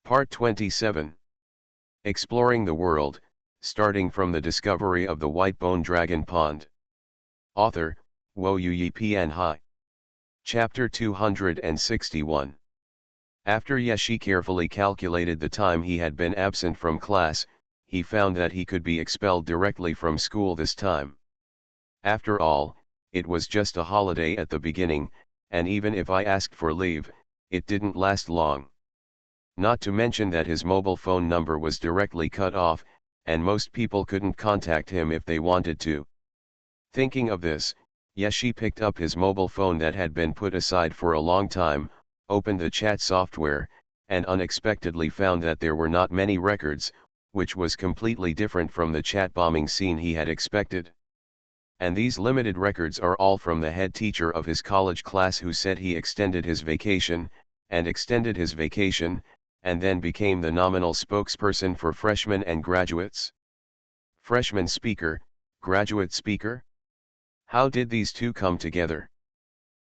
Part 27. Exploring the World, starting from the discovery of the white bone dragon pond. Author, Xuanhuan Pian Hai. Chapter 261. After Yeshi carefully calculated the time he had been absent from class, he found that he could be expelled directly from school this time. After all, it was just a holiday at the beginning, and even if I asked for leave, it didn't last long. Not to mention that his mobile phone number was directly cut off, and most people couldn't contact him if they wanted to. Thinking of this, Yeshi picked up his mobile phone that had been put aside for a long time, opened the chat software, and unexpectedly found that there were not many records, which was completely different from the chat bombing scene he had expected. And these limited records are all from the head teacher of his college class, who said he extended his vacation, and then became the nominal spokesperson for freshmen and graduates. Freshman speaker, graduate speaker? How did these two come together?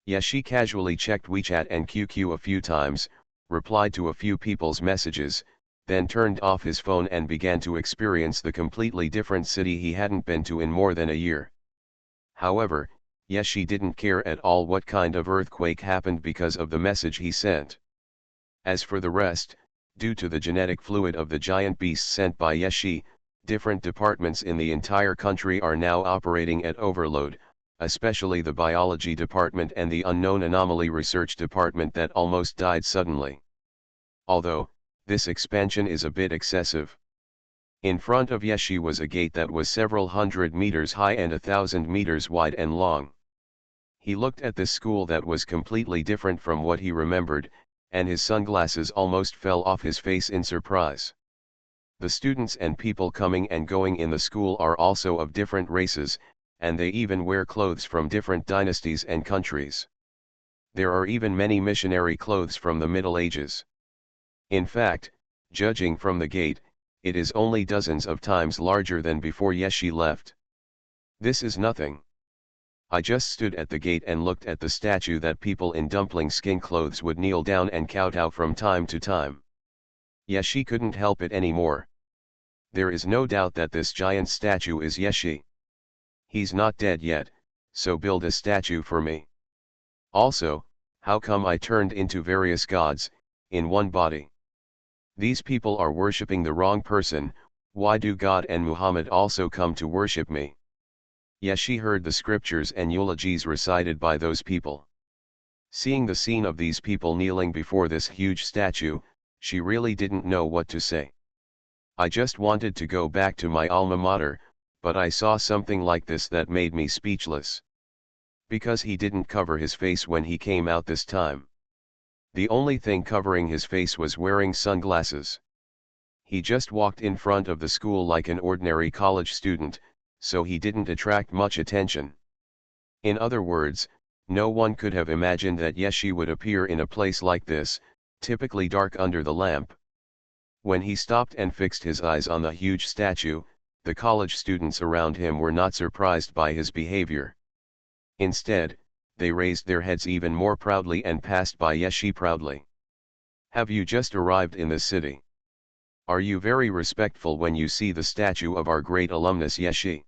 Yeshi casually checked WeChat and QQ a few times, replied to a few people's messages, then turned off his phone and began to experience the completely different city he hadn't been to in more than a year. However, Yeshi didn't care at all what kind of earthquake happened because of the message he sent. As for the rest, due to the genetic fluid of the giant beasts sent by Yeshi, different departments in the entire country are now operating at overload, especially the biology department and the unknown anomaly research department that almost died suddenly. Although, this expansion is a bit excessive. In front of Yeshi was a gate that was several hundred meters high and 1,000 meters wide and long. He looked at this school that was completely different from what he remembered, and his sunglasses almost fell off his face in surprise. The students and people coming and going in the school are also of different races, and they even wear clothes from different dynasties and countries. There are even many missionary clothes from the Middle Ages. In fact, judging from the gate, it is only dozens of times larger than before Yeshi left. This is nothing. I just stood at the gate and looked at the statue that people in dumpling skin clothes would kneel down and kowtow from time to time. Yeshi couldn't help it anymore. There is no doubt that this giant statue is Yeshi. He's not dead yet, so build a statue for me. Also, how come I turned into various gods, in one body? These people are worshipping the wrong person. Why do God and Muhammad also come to worship me? Yeshi heard the scriptures and eulogies recited by those people. Seeing the scene of these people kneeling before this huge statue, she really didn't know what to say. I just wanted to go back to my alma mater, but I saw something like this that made me speechless. Because he didn't cover his face when he came out this time. The only thing covering his face was wearing sunglasses. He just walked in front of the school like an ordinary college student, so he didn't attract much attention. In other words, no one could have imagined that Yeshi would appear in a place like this, typically dark under the lamp. When he stopped and fixed his eyes on the huge statue, the college students around him were not surprised by his behavior. Instead, they raised their heads even more proudly and passed by Yeshi proudly. Have you just arrived in the city? Are you very respectful when you see the statue of our great alumnus Yeshi?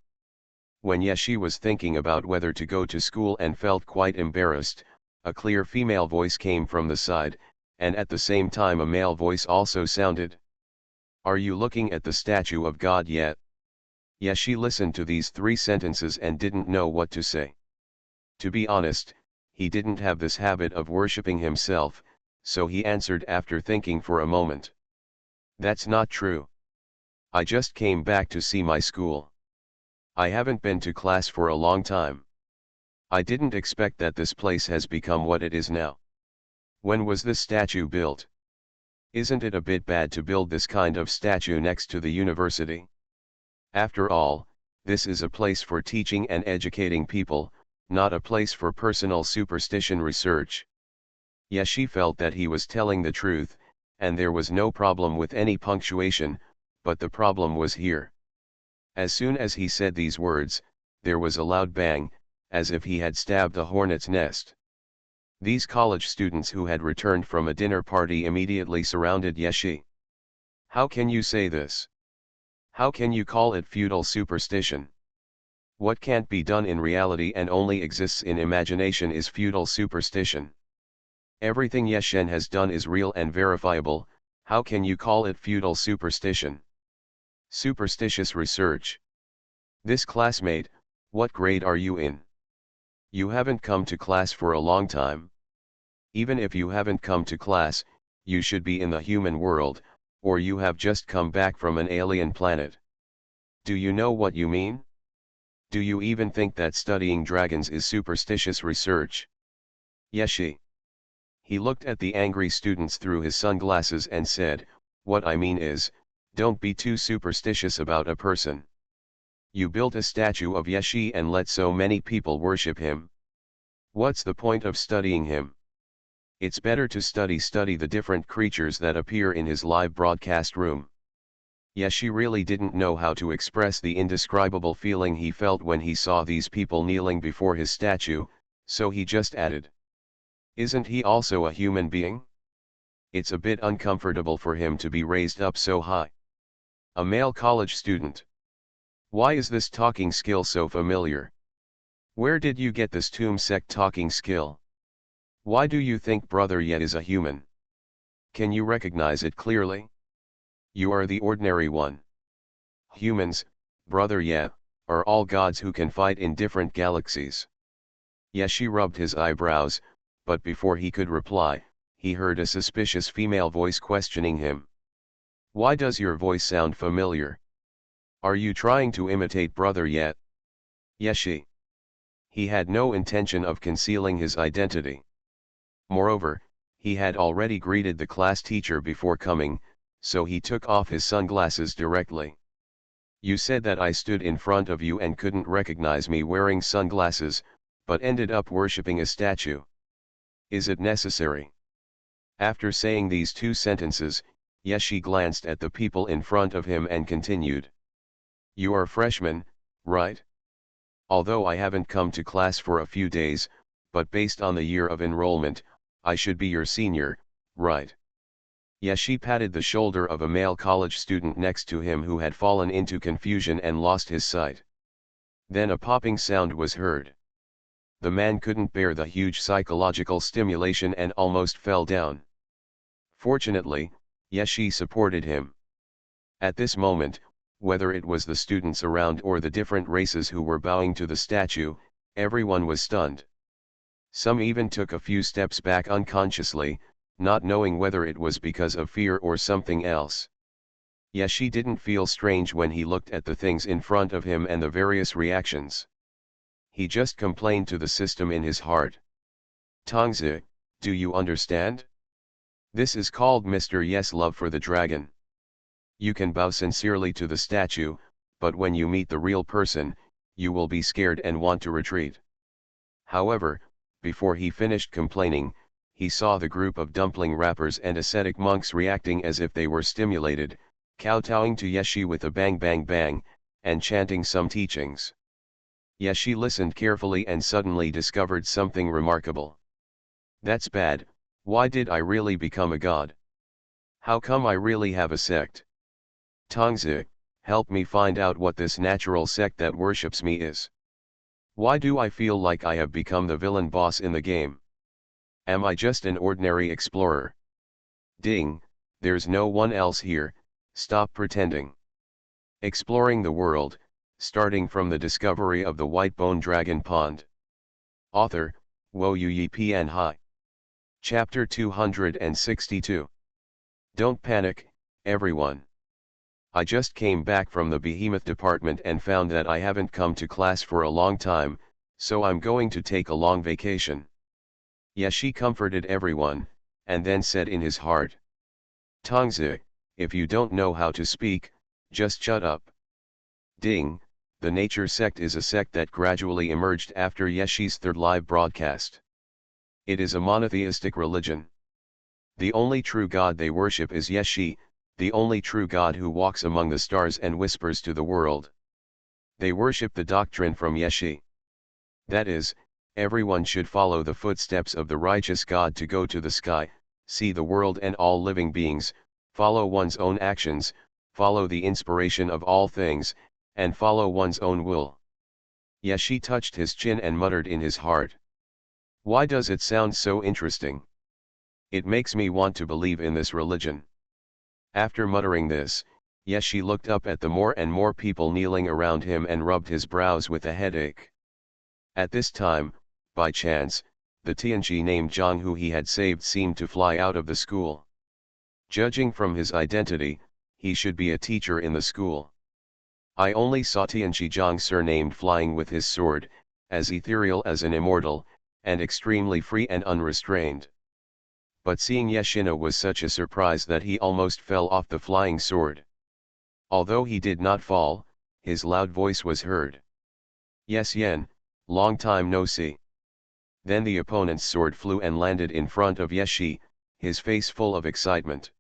When Yeshi was thinking about whether to go to school and felt quite embarrassed, a clear female voice came from the side, and at the same time a male voice also sounded. Are you looking at the statue of God yet? Yeshi listened to these three sentences and didn't know what to say. To be honest, he didn't have this habit of worshipping himself, so he answered after thinking for a moment. That's not true. I just came back to see my school. I haven't been to class for a long time. I didn't expect that this place has become what it is now. When was this statue built? Isn't it a bit bad to build this kind of statue next to the university? After all, this is a place for teaching and educating people, not a place for personal superstition research. Yeshi felt that he was telling the truth, and there was no problem with any punctuation, but the problem was here. As soon as he said these words, there was a loud bang, as if he had stabbed a hornet's nest. These college students who had returned from a dinner party immediately surrounded Yeshi. How can you say this? How can you call it feudal superstition? What can't be done in reality and only exists in imagination is feudal superstition. Everything Yeshen has done is real and verifiable, how can you call it feudal superstition? Superstitious research. This classmate, what grade are you in? You haven't come to class for a long time. Even if you haven't come to class, you should be in the human world, or you have just come back from an alien planet. Do you know what you mean? Do you even think that studying dragons is superstitious research? Yeshi. He looked at the angry students through his sunglasses and said, what I mean is, don't be too superstitious about a person. You built a statue of Yeshi and let so many people worship him. What's the point of studying him? It's better to study the different creatures that appear in his live broadcast room. Yeshi really didn't know how to express the indescribable feeling he felt when he saw these people kneeling before his statue, so he just added. Isn't he also a human being? It's a bit uncomfortable for him to be raised up so high. A male college student. Why is this talking skill so familiar? Where did you get this tomb sect talking skill? Why do you think Brother Yet is a human? Can you recognize it clearly? You are the ordinary one. Humans, Brother Yet, are all gods who can fight in different galaxies. Yeshi rubbed his eyebrows, but before he could reply, he heard a suspicious female voice questioning him. Why does your voice sound familiar? Are you trying to imitate Brother Yet? Yeshi. He had no intention of concealing his identity. Moreover, he had already greeted the class teacher before coming, so he took off his sunglasses directly. You said that I stood in front of you and couldn't recognize me wearing sunglasses, but ended up worshipping a statue. Is it necessary? After saying these two sentences, Yeshi glanced at the people in front of him and continued. You are freshmen, right? Although I haven't come to class for a few days, but based on the year of enrollment, I should be your senior, right? Yeshi patted the shoulder of a male college student next to him who had fallen into confusion and lost his sight. Then a popping sound was heard. The man couldn't bear the huge psychological stimulation and almost fell down. Fortunately, Yeshi supported him. At this moment, whether it was the students around or the different races who were bowing to the statue, everyone was stunned. Some even took a few steps back unconsciously, not knowing whether it was because of fear or something else. Yeshi didn't feel strange when he looked at the things in front of him and the various reactions. He just complained to the system in his heart. Tongzi, do you understand? This is called Mr. Yes love for the dragon. You can bow sincerely to the statue, but when you meet the real person, you will be scared and want to retreat. However, before he finished complaining, he saw the group of dumpling rappers and ascetic monks reacting as if they were stimulated, kowtowing to Yeshi with a bang bang bang, and chanting some teachings. Yeshi listened carefully and suddenly discovered something remarkable. That's bad, why did I really become a god? How come I really have a sect? Tongzi, help me find out what this natural sect that worships me is. Why do I feel like I have become the villain boss in the game? Am I just an ordinary explorer? Ding, there's no one else here, stop pretending. Exploring the world, starting from the discovery of the white-bone dragon pond. Author, Wo Yi Pian Hai. Chapter 262. Don't panic, everyone. I just came back from the behemoth department and found that I haven't come to class for a long time, so I'm going to take a long vacation. Yeshi comforted everyone, and then said in his heart. Tongzi, if you don't know how to speak, just shut up. Ding, the nature sect is a sect that gradually emerged after Yeshi's third live broadcast. It is a monotheistic religion. The only true God they worship is Yeshi, the only true God who walks among the stars and whispers to the world. They worship the doctrine from Yeshi. That is, everyone should follow the footsteps of the righteous God to go to the sky, see the world and all living beings, follow one's own actions, follow the inspiration of all things, and follow one's own will. Yashi touched his chin and muttered in his heart. Why does it sound so interesting? It makes me want to believe in this religion. After muttering this, Yashi looked up at the more and more people kneeling around him and rubbed his brows with a headache. At this time, by chance, the Tianji named Zhang who he had saved seemed to fly out of the school. Judging from his identity, he should be a teacher in the school. I only saw Tianji Zhang surnamed flying with his sword, as ethereal as an immortal, and extremely free and unrestrained. But seeing Yeshina was such a surprise that he almost fell off the flying sword. Although he did not fall, his loud voice was heard. Yes Yen, long time no see. Then the opponent's sword flew and landed in front of Yeshi, his face full of excitement.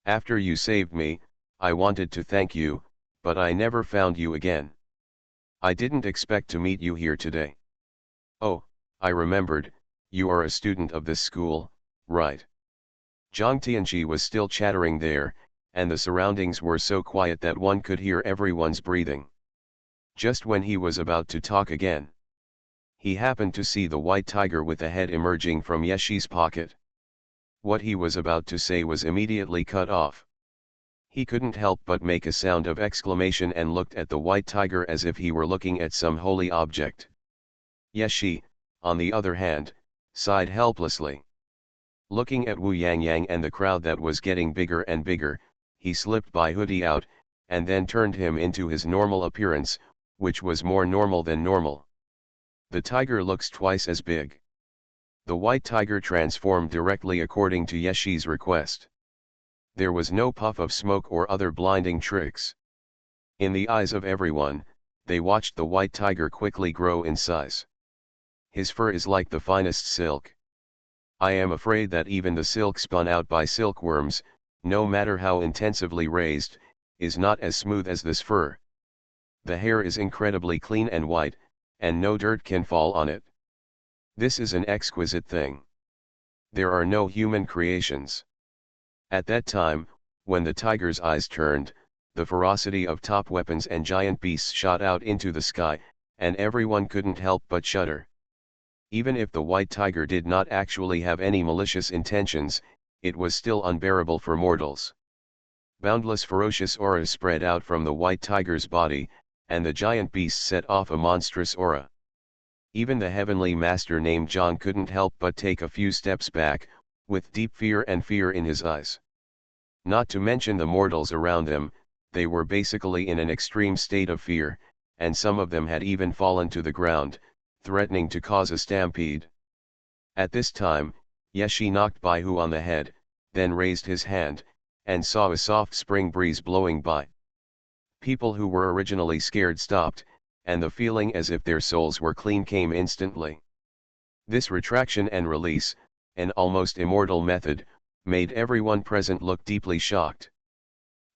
After you saved me, I wanted to thank you, but I never found you again. I didn't expect to meet you here today. Oh, I remembered, you are a student of this school, right? Zhang Tianji was still chattering there, and the surroundings were so quiet that one could hear everyone's breathing. Just when he was about to talk again, he happened to see the white tiger with a head emerging from Yeshi's pocket. What he was about to say was immediately cut off. He couldn't help but make a sound of exclamation and looked at the white tiger as if he were looking at some holy object. Yeshi, on the other hand, sighed helplessly. Looking at Wu Yangyang and the crowd that was getting bigger and bigger, he slipped Bai Hoodie out, and then turned him into his normal appearance, which was more normal than normal. The tiger looks twice as big. The white tiger transformed directly according to Yeshi's request. There was no puff of smoke or other blinding tricks. In the eyes of everyone, they watched the white tiger quickly grow in size. His fur is like the finest silk. I am afraid that even the silk spun out by silkworms, no matter how intensively raised, is not as smooth as this fur. The hair is incredibly clean and white, and no dirt can fall on it. This is an exquisite thing. There are no human creations. At that time, when the tiger's eyes turned, the ferocity of top weapons and giant beasts shot out into the sky, and everyone couldn't help but shudder. Even if the white tiger did not actually have any malicious intentions, it was still unbearable for mortals. Boundless ferocious aura spread out from the white tiger's body, and the giant beast set off a monstrous aura. Even the heavenly master named Zhang couldn't help but take a few steps back, with deep fear in his eyes. Not to mention the mortals around them, they were basically in an extreme state of fear, and some of them had even fallen to the ground, threatening to cause a stampede. At this time, Yeshi knocked Baihu on the head, then raised his hand, and saw a soft spring breeze blowing by. People who were originally scared stopped, and the feeling as if their souls were clean came instantly. This retraction and release, an almost immortal method, made everyone present look deeply shocked.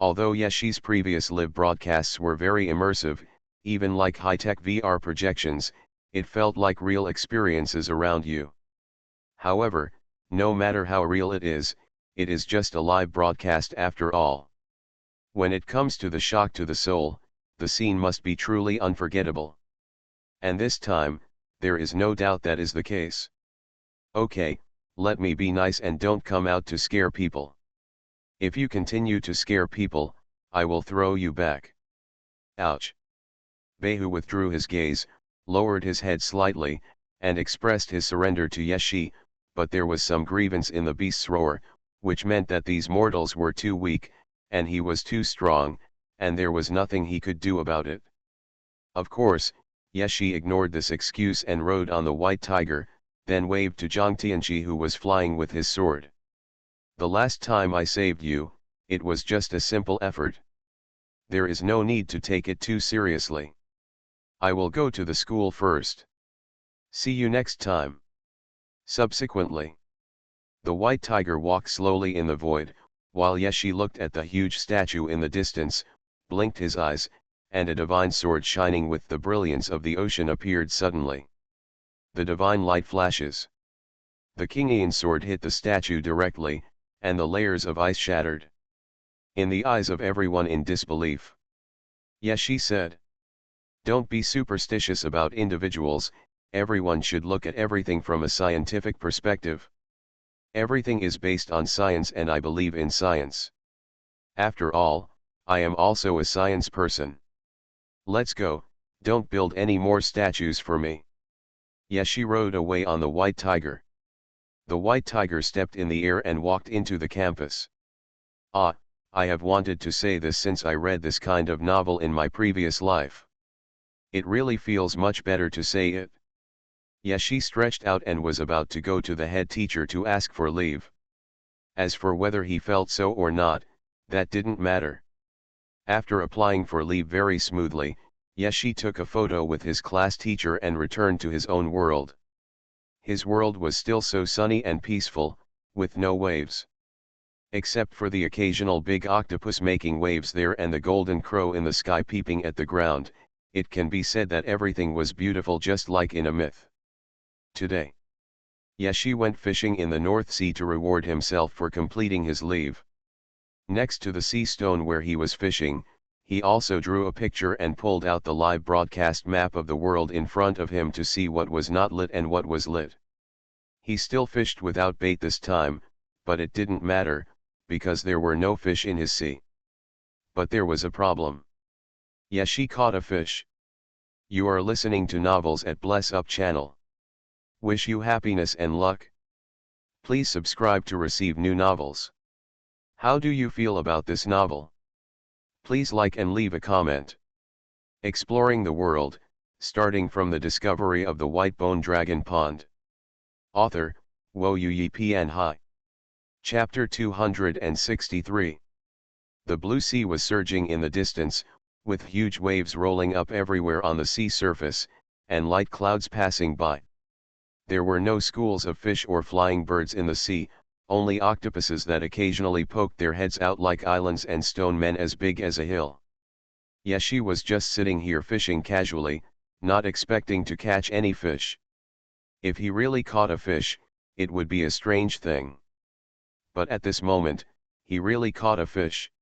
Although Yeshi's previous live broadcasts were very immersive, even like high-tech VR projections, it felt like real experiences around you. However, no matter how real it is just a live broadcast after all. When it comes to the shock to the soul, the scene must be truly unforgettable. And this time, there is no doubt that is the case. Okay, let me be nice and don't come out to scare people. If you continue to scare people, I will throw you back. Ouch. Baihu withdrew his gaze, lowered his head slightly, and expressed his surrender to Yeshi, but there was some grievance in the beast's roar, which meant that these mortals were too weak, and he was too strong, and there was nothing he could do about it. Of course, Yeshi ignored this excuse and rode on the white tiger, then waved to Zhang Tianji who was flying with his sword. The last time I saved you, it was just a simple effort. There is no need to take it too seriously. I will go to the school first. See you next time. Subsequently, the white tiger walked slowly in the void, while Yeshi looked at the huge statue in the distance, blinked his eyes, and a divine sword shining with the brilliance of the ocean appeared suddenly. The divine light flashes. The Kingian sword hit the statue directly, and the layers of ice shattered. in the eyes of everyone in disbelief. Yashi said. Don't be superstitious about individuals, everyone should look at everything from a scientific perspective. Everything is based on science and I believe in science. After all, I am also a science person. Let's go, don't build any more statues for me. Yashi rode away on the white tiger. The white tiger stepped in the air and walked into the campus. Ah, I have wanted to say this since I read this kind of novel in my previous life. It really feels much better to say it. Yashi stretched out and was about to go to the head teacher to ask for leave. As for whether he felt so or not, that didn't matter. After applying for leave very smoothly, Yashi took a photo with his class teacher and returned to his own world. His world was still so sunny and peaceful, with no waves. Except for the occasional big octopus making waves there and the golden crow in the sky peeping at the ground, it can be said that everything was beautiful just like in a myth. Today, Yashi went fishing in the North Sea to reward himself for completing his leave. Next to the sea stone where he was fishing, he also drew a picture and pulled out the live broadcast map of the world in front of him to see what was not lit and what was lit. He still fished without bait this time, but it didn't matter, because there were no fish in his sea. But there was a problem. Yashi caught a fish. You are listening to Novels at Bless Up channel. Wish you happiness and luck. Please subscribe to receive new novels. How do you feel about this novel? Please like and leave a comment. Exploring the world, starting from the discovery of the white bone dragon pond. Author, Wo Yi Pian Hai. Chapter 263. The blue sea was surging in the distance, with huge waves rolling up everywhere on the sea surface, and light clouds passing by. There were no schools of fish or flying birds in the sea, only octopuses that occasionally poked their heads out like islands and stone men as big as a hill. Yashi was just sitting here fishing casually, not expecting to catch any fish. If he really caught a fish, it would be a strange thing. But at this moment, he really caught a fish.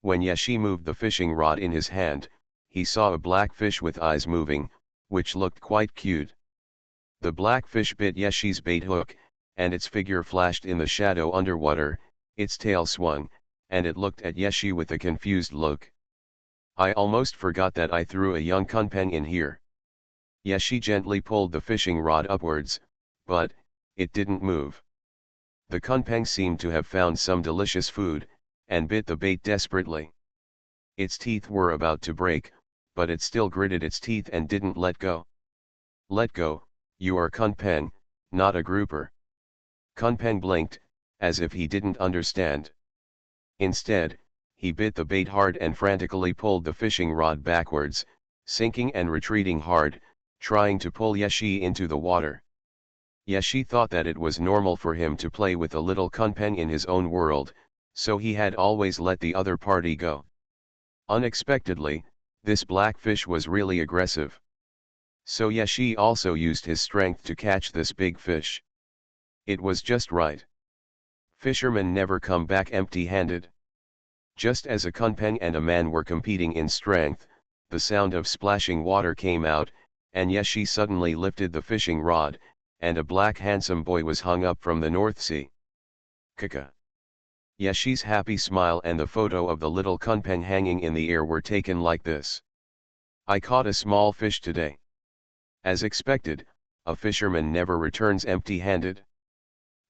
When Yashi moved the fishing rod in his hand, he saw a black fish with eyes moving, which looked quite cute. The black fish bit Yashi's bait hook, and its figure flashed in the shadow underwater, its tail swung, and it looked at Yashi with a confused look. I almost forgot that I threw a young kunpeng in here. Yashi gently pulled the fishing rod upwards, but it didn't move. The kunpeng seemed to have found some delicious food, and bit the bait desperately. Its teeth were about to break, but it still gritted its teeth and didn't let go. Let go, you are kunpeng, not a grouper. Kunpeng blinked, as if he didn't understand. Instead, he bit the bait hard and frantically pulled the fishing rod backwards, sinking and retreating hard, trying to pull Yashi into the water. Yashi thought that it was normal for him to play with a little kunpeng in his own world, so he had always let the other party go. Unexpectedly, this black fish was really aggressive. So Yashi also used his strength to catch this big fish. It was just right. Fishermen never come back empty-handed. Just as a kunpeng and a man were competing in strength, the sound of splashing water came out, and Yashi suddenly lifted the fishing rod, and a black handsome boy was hung up from the North Sea. Kaka. Yashi's happy smile and the photo of the little kunpeng hanging in the air were taken like this. I caught a small fish today. As expected, a fisherman never returns empty-handed.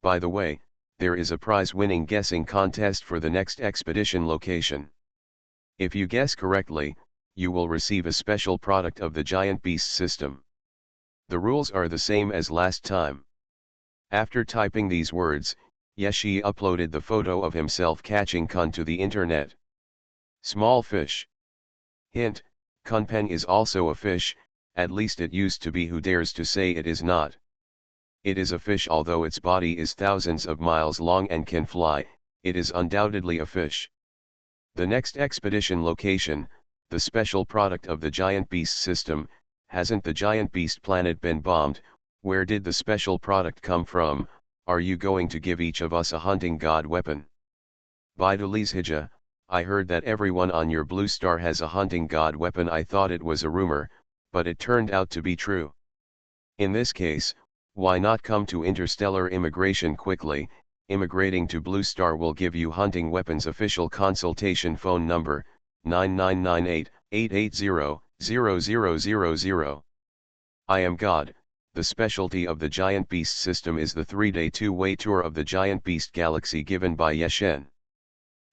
By the way, there is a prize-winning guessing contest for the next expedition location. If you guess correctly, you will receive a special product of the Giant Beast system. The rules are the same as last time. After typing these words, Yashi uploaded the photo of himself catching kun to the internet. Small fish. Hint, kunpeng is also a fish, at least it used to be. Who dares to say it is not? It is a fish. Although its body is thousands of miles long and can fly, it is undoubtedly a fish. The next expedition location, the special product of the Giant Beast system. Hasn't the Giant Beast planet been bombed? Where did the special product come from? Are you going to give each of us a hunting god weapon? Bidulizhija, I heard that everyone on your blue star has a hunting god weapon. I thought it was a rumor, but it turned out to be true. In this case, why not come to interstellar immigration quickly? Immigrating to Blue Star will give you hunting weapons. Official consultation phone number, 9998-880-0000. I am God. The specialty of the Giant Beast system is the 3-day 2-way tour of the Giant Beast Galaxy given by Yeshen.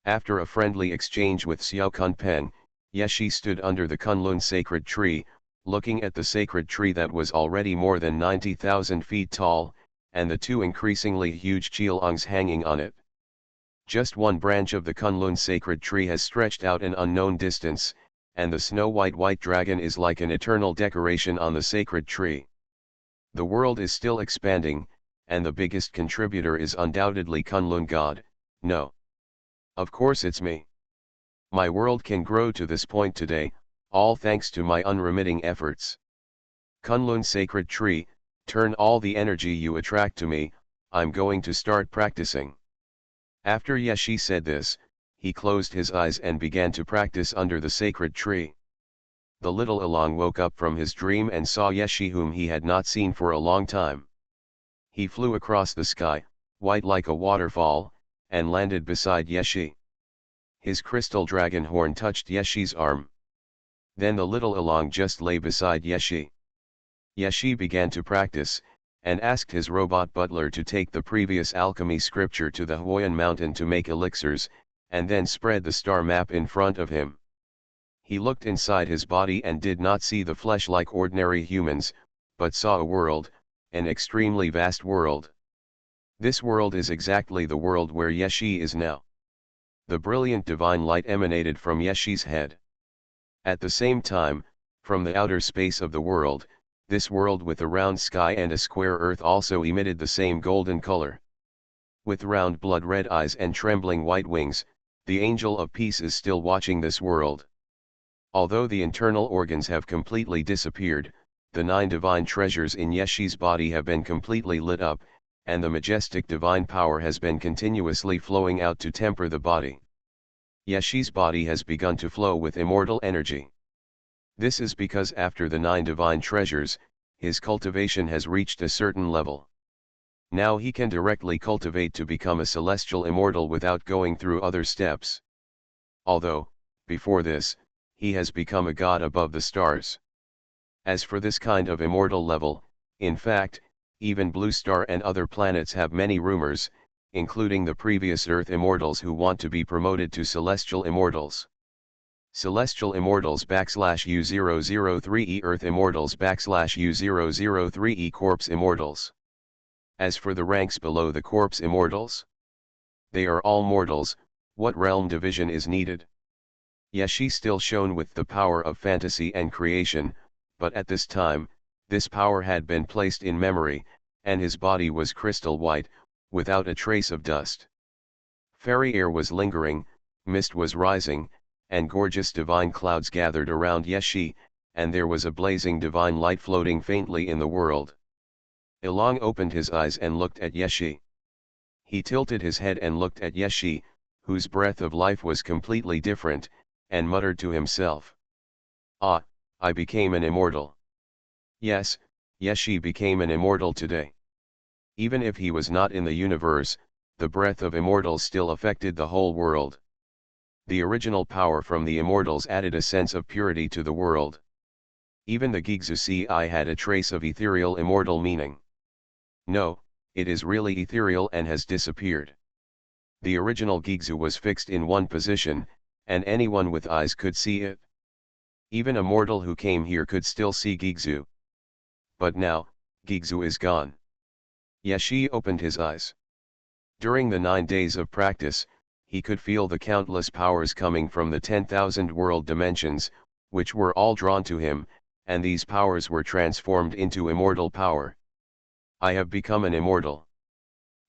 After a friendly exchange with Xiao Kunpeng, Yeshi stood under the Kunlun sacred tree, looking at the sacred tree that was already more than 90,000 feet tall, and the two increasingly huge Qilongs hanging on it. Just one branch of the Kunlun sacred tree has stretched out an unknown distance, and the snow-white dragon is like an eternal decoration on the sacred tree. The world is still expanding, and the biggest contributor is undoubtedly Kunlun God. No. Of course it's me. My world can grow to this point today, all thanks to my unremitting efforts. Kunlun sacred tree, turn all the energy you attract to me. I'm going to start practicing. After Yeshi said this, he closed his eyes and began to practice under the sacred tree. The little Along woke up from his dream and saw Yeshi, whom he had not seen for a long time. He flew across the sky, white like a waterfall, and landed beside Yeshi. His crystal dragon horn touched Yeshi's arm. Then the little Along just lay beside Yeshi. Yeshi began to practice, and asked his robot butler to take the previous alchemy scripture to the Huoyan mountain to make elixirs, and then spread the star map in front of him. He looked inside his body and did not see the flesh like ordinary humans, but saw a world, an extremely vast world. This world is exactly the world where Yeshi is now. The brilliant divine light emanated from Yeshi's head. At the same time, from the outer space of the world, this world with a round sky and a square earth also emitted the same golden color. With round blood-red eyes and trembling white wings, the angel of peace is still watching this world. Although the internal organs have completely disappeared, the 9 divine treasures in Yeshi's body have been completely lit up, and the majestic divine power has been continuously flowing out to temper the body. Yeshi's body has begun to flow with immortal energy. This is because after the 9 divine treasures, his cultivation has reached a certain level. Now he can directly cultivate to become a celestial immortal without going through other steps. Although, before this, he has become a god above the stars. As for this kind of immortal level, in fact, even Blue Star and other planets have many rumors, including the previous Earth immortals who want to be promoted to celestial immortals. Celestial Immortals /U003E Earth Immortals /U003E Corpse Immortals. As for the ranks below the Corpse Immortals, they are all mortals. What realm division is needed? Yeshi still shone with the power of fantasy and creation, but at this time, this power had been placed in memory, and his body was crystal white, without a trace of dust. Fairy air was lingering, mist was rising, and gorgeous divine clouds gathered around Yeshi, and there was a blazing divine light floating faintly in the world. Ilong opened his eyes and looked at Yeshi. He tilted his head and looked at Yeshi, whose breath of life was completely different, and muttered to himself. Ah, I became an immortal. Yes, Yeshi became an immortal today. Even if he was not in the universe, the breath of immortals still affected the whole world. The original power from the immortals added a sense of purity to the world. Even the Gigzu Ci had a trace of ethereal immortal meaning. No, it is really ethereal and has disappeared. The original Gigzu was fixed in one position, and anyone with eyes could see it. Even a mortal who came here could still see Gigzu. But now, Gigzu is gone. Yeshi opened his eyes. During the 9 days of practice, he could feel the countless powers coming from the 10,000 world dimensions, which were all drawn to him, and these powers were transformed into immortal power. I have become an immortal.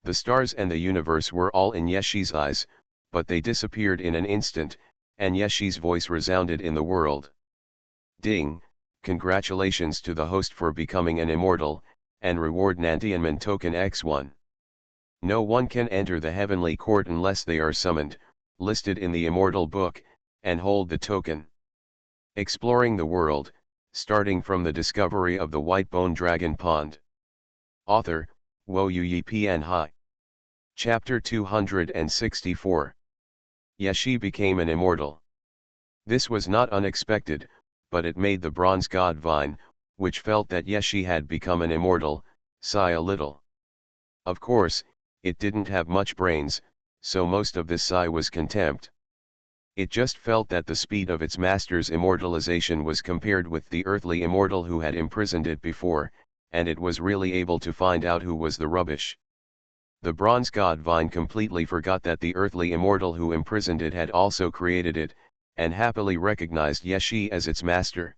The stars and the universe were all in Yeshi's eyes, but they disappeared in an instant, and Yeshi's voice resounded in the world. Ding, congratulations to the host for becoming an immortal, and reward Nantianman token X1. No one can enter the heavenly court unless they are summoned. listed in the Immortal Book, and hold the token. Exploring the world, starting from the discovery of the White Bone Dragon Pond. Author, Wo Yi Pian Hai. Chapter 264. Yashi became an immortal. This was not unexpected, but it made the bronze god Vine, which felt that Yashi had become an immortal, sigh a little. Of course, it didn't have much brains, so most of this sigh was contempt. It just felt that the speed of its master's immortalization was compared with the earthly immortal who had imprisoned it before, and it was really able to find out who was the rubbish. The bronze god Vine completely forgot that the earthly immortal who imprisoned it had also created it, and happily recognized Yashi as its master.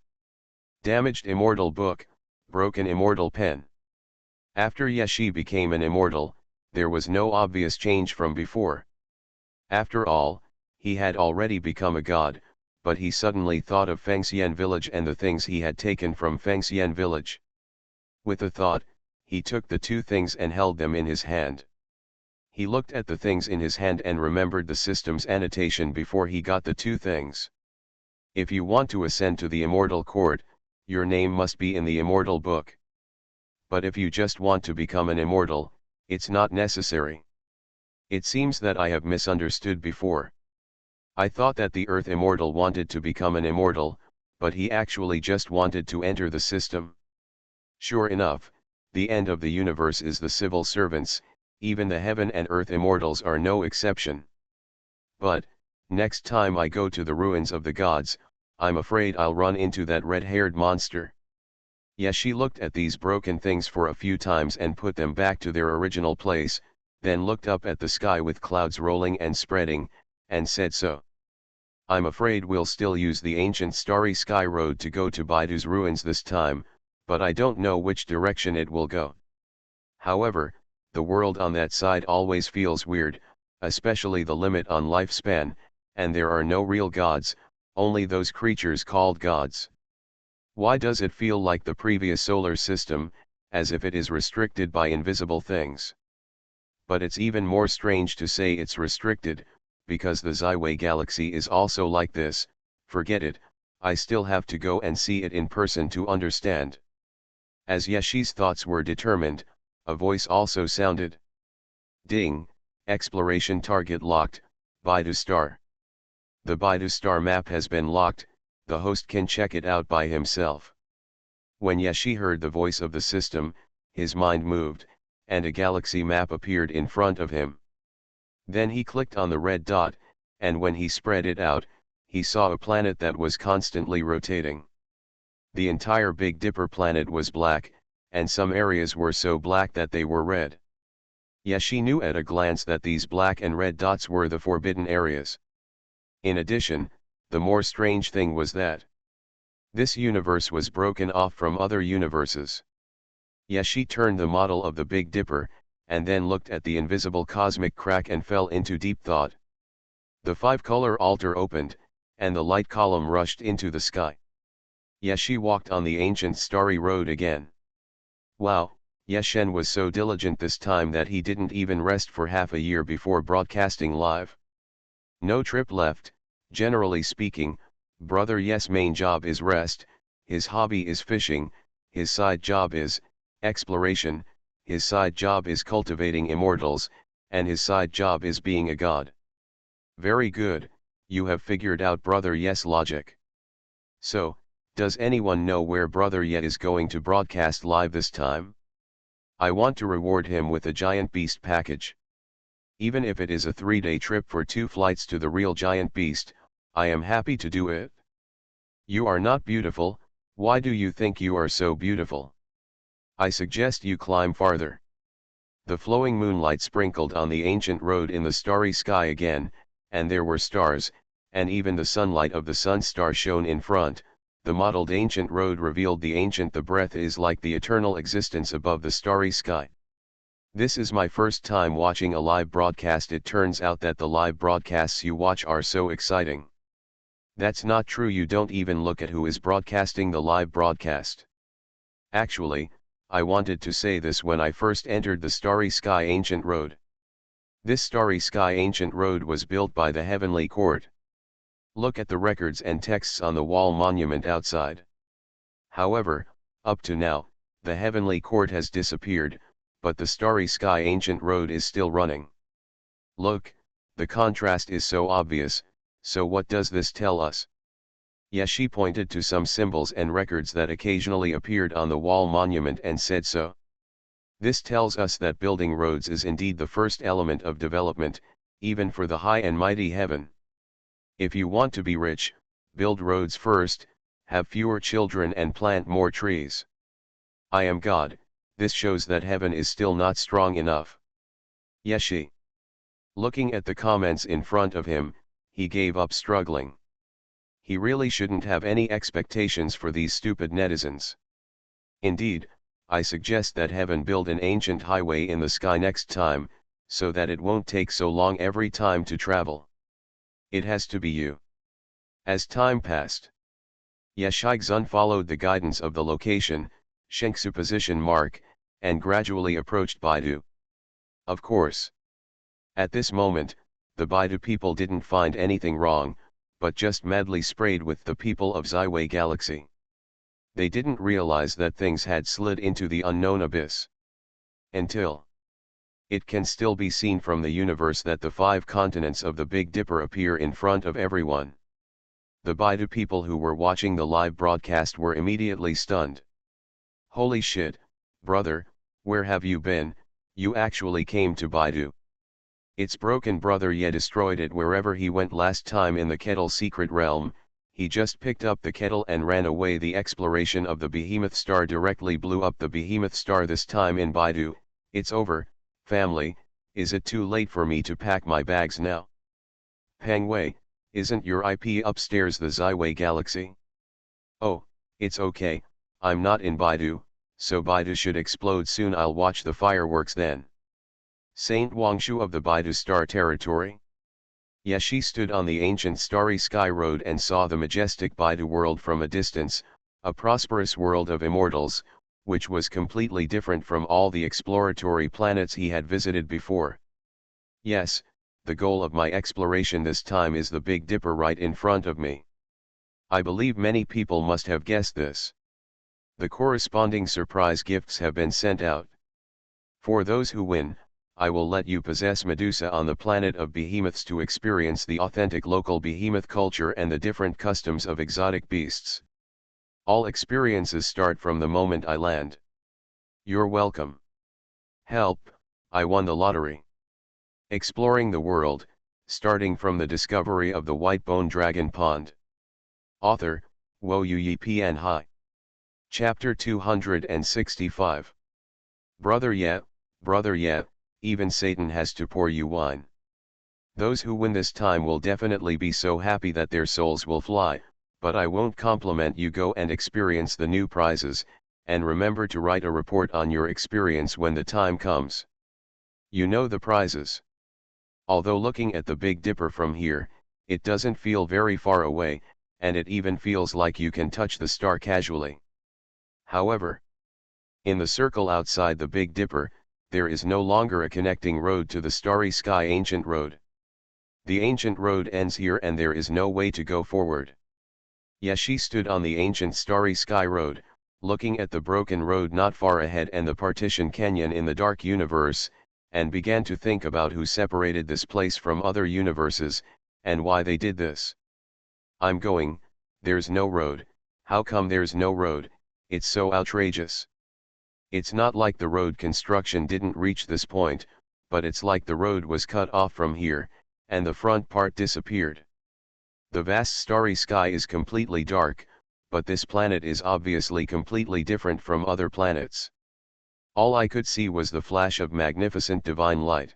Damaged immortal book, broken immortal pen. After Yashi became an immortal, there was no obvious change from before. After all, he had already become a god, but he suddenly thought of Fengxian village and the things he had taken from Fengxian village. With a thought, he took the two things and held them in his hand. He looked at the things in his hand and remembered the system's annotation before he got the two things. If you want to ascend to the immortal court, your name must be in the immortal book. But if you just want to become an immortal, it's not necessary. It seems that I have misunderstood before. I thought that the Earth Immortal wanted to become an immortal, but he actually just wanted to enter the system. Sure enough, the end of the universe is the civil servants, even the Heaven and Earth Immortals are no exception. But, next time I go to the ruins of the gods, I'm afraid I'll run into that red-haired monster. Yashi looked at these broken things for a few times and put them back to their original place, then looked up at the sky with clouds rolling and spreading, and said so. I'm afraid we'll still use the ancient starry sky road to go to Baidu's ruins this time, but I don't know which direction it will go. However, the world on that side always feels weird, especially the limit on lifespan, and there are no real gods, only those creatures called gods. Why does it feel like the previous solar system, as if it is restricted by invisible things? But it's even more strange to say it's restricted, because the Zyway galaxy is also like this. Forget it, I still have to go and see it in person to understand. As Yashi's thoughts were determined, a voice also sounded. Ding, exploration target locked, Baidu star. The Baidu star map has been locked, the host can check it out by himself. When Yashi heard the voice of the system, his mind moved, and a galaxy map appeared in front of him. Then he clicked on the red dot, and when he spread it out, he saw a planet that was constantly rotating. The entire Big Dipper planet was black, and some areas were so black that they were red. Yashi knew at a glance that these black and red dots were the forbidden areas. In addition, the more strange thing was that this universe was broken off from other universes. Yashi turned the model of the Big Dipper, and then looked at the invisible cosmic crack and fell into deep thought. The five-color altar opened, and the light column rushed into the sky. Yashi walked on the ancient starry road again. Wow, Yeshen was so diligent this time that he didn't even rest for half a year before broadcasting live. No trip left. Generally speaking, Brother Yes' main job is rest, his hobby is fishing, his side job is exploration, his side job is cultivating immortals, and his side job is being a god. Very good, you have figured out Brother Yes' logic. So, does anyone know where Brother Yet is going to broadcast live this time? I want to reward him with a giant beast package. Even if it is a 3-day trip for 2 flights to the real giant beast, I am happy to do it. You are not beautiful, why do you think you are so beautiful? I suggest you climb farther. The flowing moonlight sprinkled on the ancient road in the starry sky again, and there were stars, and even the sunlight of the sun star shone in front. The mottled ancient road revealed the ancient. The breath is like the eternal existence above the starry sky. This is my first time watching a live broadcast. It turns out that the live broadcasts you watch are so exciting. That's not true, you don't even look at who is broadcasting the live broadcast. Actually, I wanted to say this when I first entered the starry sky ancient road. This starry sky ancient road was built by the heavenly court. Look at the records and texts on the wall monument outside. However, up to now, the heavenly court has disappeared, but the starry sky ancient road is still running. Look, the contrast is so obvious, so what does this tell us? Yes, she pointed to some symbols and records that occasionally appeared on the wall monument and said so. This tells us that building roads is indeed the first element of development, even for the high and mighty heaven. If you want to be rich, build roads first, have fewer children and plant more trees. I am God, this shows that heaven is still not strong enough. Yeshi. Looking at the comments in front of him, he gave up struggling. He really shouldn't have any expectations for these stupid netizens. Indeed, I suggest that heaven build an ancient highway in the sky next time, so that it won't take so long every time to travel. It has to be you. As time passed, Yeshixun followed the guidance of the location, Shengsu position mark, and gradually approached Baidu. Of course. At this moment, the Baidu people didn't find anything wrong, but just madly sprayed with the people of Ziwei Galaxy. They didn't realize that things had slid into the unknown abyss. Until it can still be seen from the universe that the 5 continents of the Big Dipper appear in front of everyone. The Baidu people who were watching the live broadcast were immediately stunned. Holy shit, brother, where have you been? You actually came to Baidu. It's broken, brother. Ye destroyed it wherever he went last time in the Kettle secret realm. He just picked up the kettle and ran away. The exploration of the Behemoth star directly blew up the Behemoth star, this time in Baidu. It's over, family. Is it too late for me to pack my bags now? Peng Wei, isn't your IP upstairs the Ziwei Galaxy? Oh, it's okay, I'm not in Baidu, so Baidu should explode soon. I'll watch the fireworks then. Saint Wangshu of the Baidu Star territory? Yes, she stood on the ancient starry sky road and saw the majestic Baidu world from a distance, a prosperous world of immortals, which was completely different from all the exploratory planets he had visited before. Yes, the goal of my exploration this time is the Big Dipper right in front of me. I believe many people must have guessed this. The corresponding surprise gifts have been sent out. For those who win, I will let you possess Medusa on the planet of behemoths to experience the authentic local behemoth culture and the different customs of exotic beasts. All experiences start from the moment I land. You're welcome. Help, I won the lottery. Exploring the world, starting from the discovery of the White Bone Dragon Pond. Author, Wo Yu Pian Hai. Chapter 265. Brother yeah, even Satan has to pour you wine. Those who win this time will definitely be so happy that their souls will fly, but I won't compliment you. Go and experience the new prizes, and remember to write a report on your experience when the time comes. You know the prizes. Although looking at the Big Dipper from here, it doesn't feel very far away, and it even feels like you can touch the star casually. However, in the circle outside the Big Dipper, there is no longer a connecting road to the starry sky ancient road. The ancient road ends here and there is no way to go forward. Yes, she stood on the ancient starry sky road, looking at the broken road not far ahead and the partition canyon in the dark universe, and began to think about who separated this place from other universes, and why they did this. I'm going, there's no road. How come there's no road? It's so outrageous. It's not like the road construction didn't reach this point, but it's like the road was cut off from here, and the front part disappeared. The vast starry sky is completely dark, but this planet is obviously completely different from other planets. All I could see was the flash of magnificent divine light.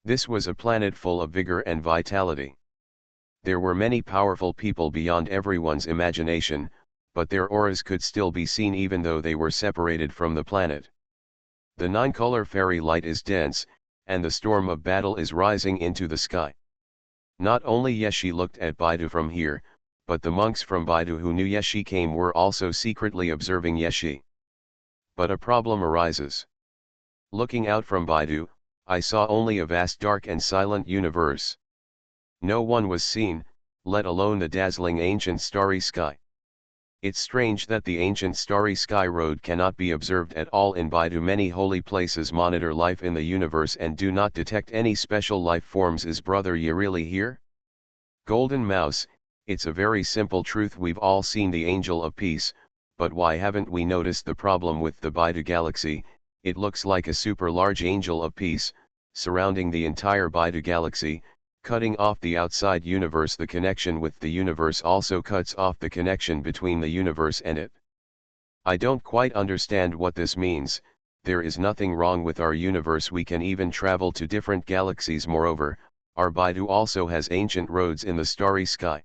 This was a planet full of vigor and vitality. There were many powerful people beyond everyone's imagination, but their auras could still be seen even though they were separated from the planet. The 9-color fairy light is dense, and the storm of battle is rising into the sky. Not only Yeshi looked at Baidu from here, but the monks from Baidu who knew Yeshi came were also secretly observing Yeshi. But a problem arises. Looking out from Baidu, I saw only a vast dark and silent universe. No one was seen, let alone the dazzling ancient starry sky. It's strange that the ancient starry sky road cannot be observed at all in Baidu. Many holy places monitor life in the universe and do not detect any special life forms. Is Brother Ye really here? Golden Mouse, it's a very simple truth. We've all seen the Angel of Peace, but why haven't we noticed the problem with the Baidu galaxy? It looks like a super large Angel of Peace, surrounding the entire Baidu galaxy, cutting off the outside universe. The connection with the universe also cuts off the connection between the universe and it. I don't quite understand what this means. There is nothing wrong with our universe. We can even travel to different galaxies. Moreover, our Baidu also has ancient roads in the starry sky.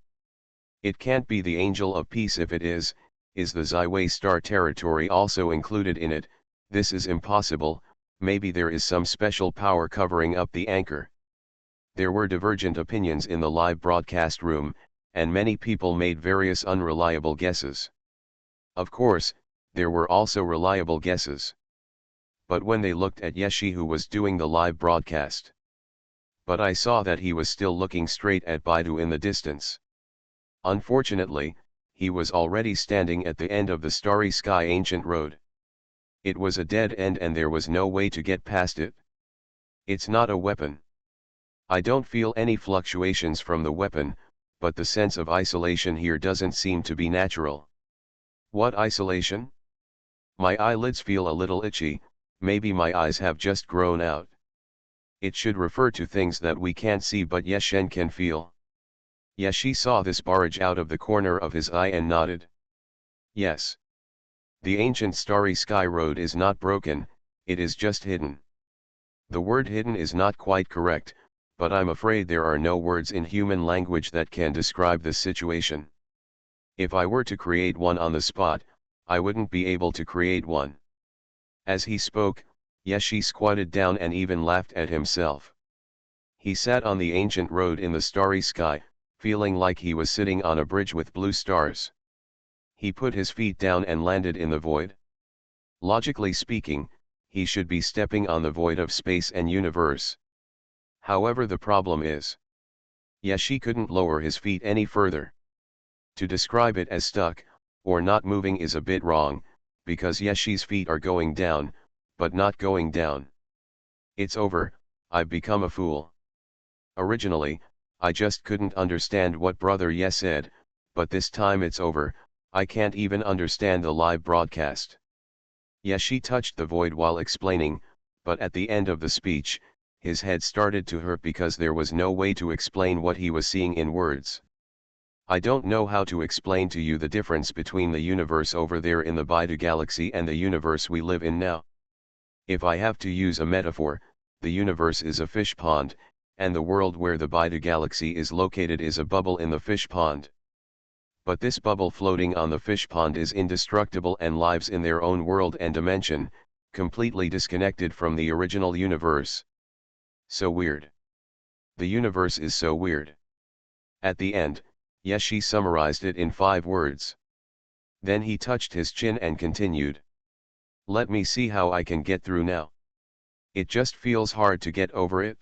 It can't be the Angel of Peace. If it is the Ziwei star territory also included in it? This is impossible. Maybe there is some special power covering up the anchor. There were divergent opinions in the live broadcast room, and many people made various unreliable guesses. Of course, there were also reliable guesses. But when they looked at Yeshi, who was doing the live broadcast, but I saw that he was still looking straight at Baidu in the distance. Unfortunately, he was already standing at the end of the starry sky ancient road. It was a dead end and there was no way to get past it. It's not a weapon. I don't feel any fluctuations from the weapon, but the sense of isolation here doesn't seem to be natural. What isolation? My eyelids feel a little itchy, maybe my eyes have just grown out. It should refer to things that we can't see but Yeshen can feel. Yeshi saw this barrage out of the corner of his eye and nodded. Yes. The ancient starry sky road is not broken, it is just hidden. The word hidden is not quite correct, but I'm afraid there are no words in human language that can describe this situation. If I were to create one on the spot, I wouldn't be able to create one. As he spoke, Yeshi squatted down and even laughed at himself. He sat on the ancient road in the starry sky, feeling like he was sitting on a bridge with blue stars. He put his feet down and landed in the void. Logically speaking, he should be stepping on the void of space and universe. However, the problem is, Yeshi couldn't lower his feet any further. To describe it as stuck, or not moving is a bit wrong, because Yeshi's feet are going down, but not going down. It's over, I've become a fool. Originally, I just couldn't understand what Brother Ye said, but this time it's over, I can't even understand the live broadcast. Yeshi touched the void while explaining, but at the end of the speech, his head started to hurt because there was no way to explain what he was seeing in words. I don't know how to explain to you the difference between the universe over there in the Baidu galaxy and the universe we live in now. If I have to use a metaphor, the universe is a fish pond, and the world where the Baidu galaxy is located is a bubble in the fish pond. But this bubble floating on the fish pond is indestructible and lives in their own world and dimension, completely disconnected from the original universe. So weird. The universe is so weird. At the end, Yeshi summarized it in 5 words. Then he touched his chin and continued. Let me see how I can get through now. It just feels hard to get over it.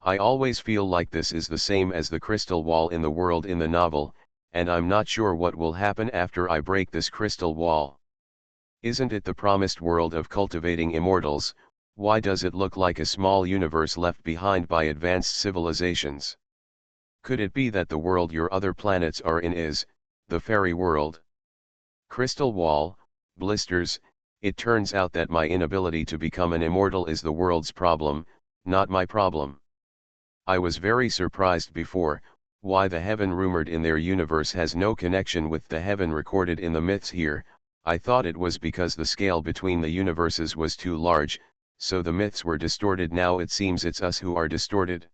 I always feel like this is the same as the crystal wall in the world in the novel, and I'm not sure what will happen after I break this crystal wall. Isn't it the promised world of cultivating immortals? Why does it look like a small universe left behind by advanced civilizations? Could it be that the world your other planets are in is the fairy world? Crystal wall, blisters. It turns out that my inability to become an immortal is the world's problem, not my problem. I was very surprised before, why the heaven rumored in their universe has no connection with the heaven recorded in the myths here. I thought it was because the scale between the universes was too large, so the myths were distorted. Now it seems it's us who are distorted.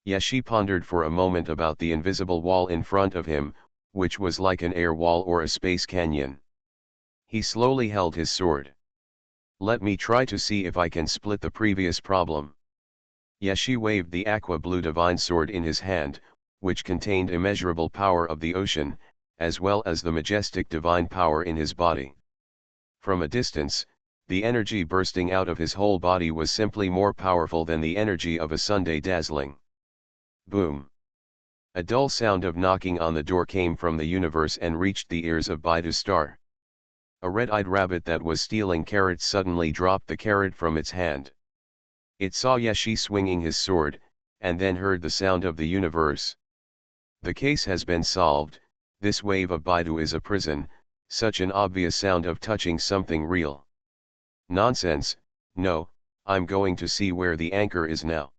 Yeshi pondered for a moment about the invisible wall in front of him, which was like an air wall or a space canyon. He slowly held his sword. Let me try to see if I can split the previous problem. Yeshi waved the aqua blue divine sword in his hand, which contained immeasurable power of the ocean, as well as the majestic divine power in his body. From a distance, The energy bursting out of his whole body was simply more powerful than the energy of a Sunday dazzling. Boom! A dull sound of knocking on the door came from the universe and reached the ears of Baidu Star. A red-eyed rabbit that was stealing carrots suddenly dropped the carrot from its hand. It saw Yeshi swinging his sword, and then heard the sound of the universe. The case has been solved. This wave of Baidu is a prison, such an obvious sound of touching something real. Nonsense, no, I'm going to see where the anchor is now.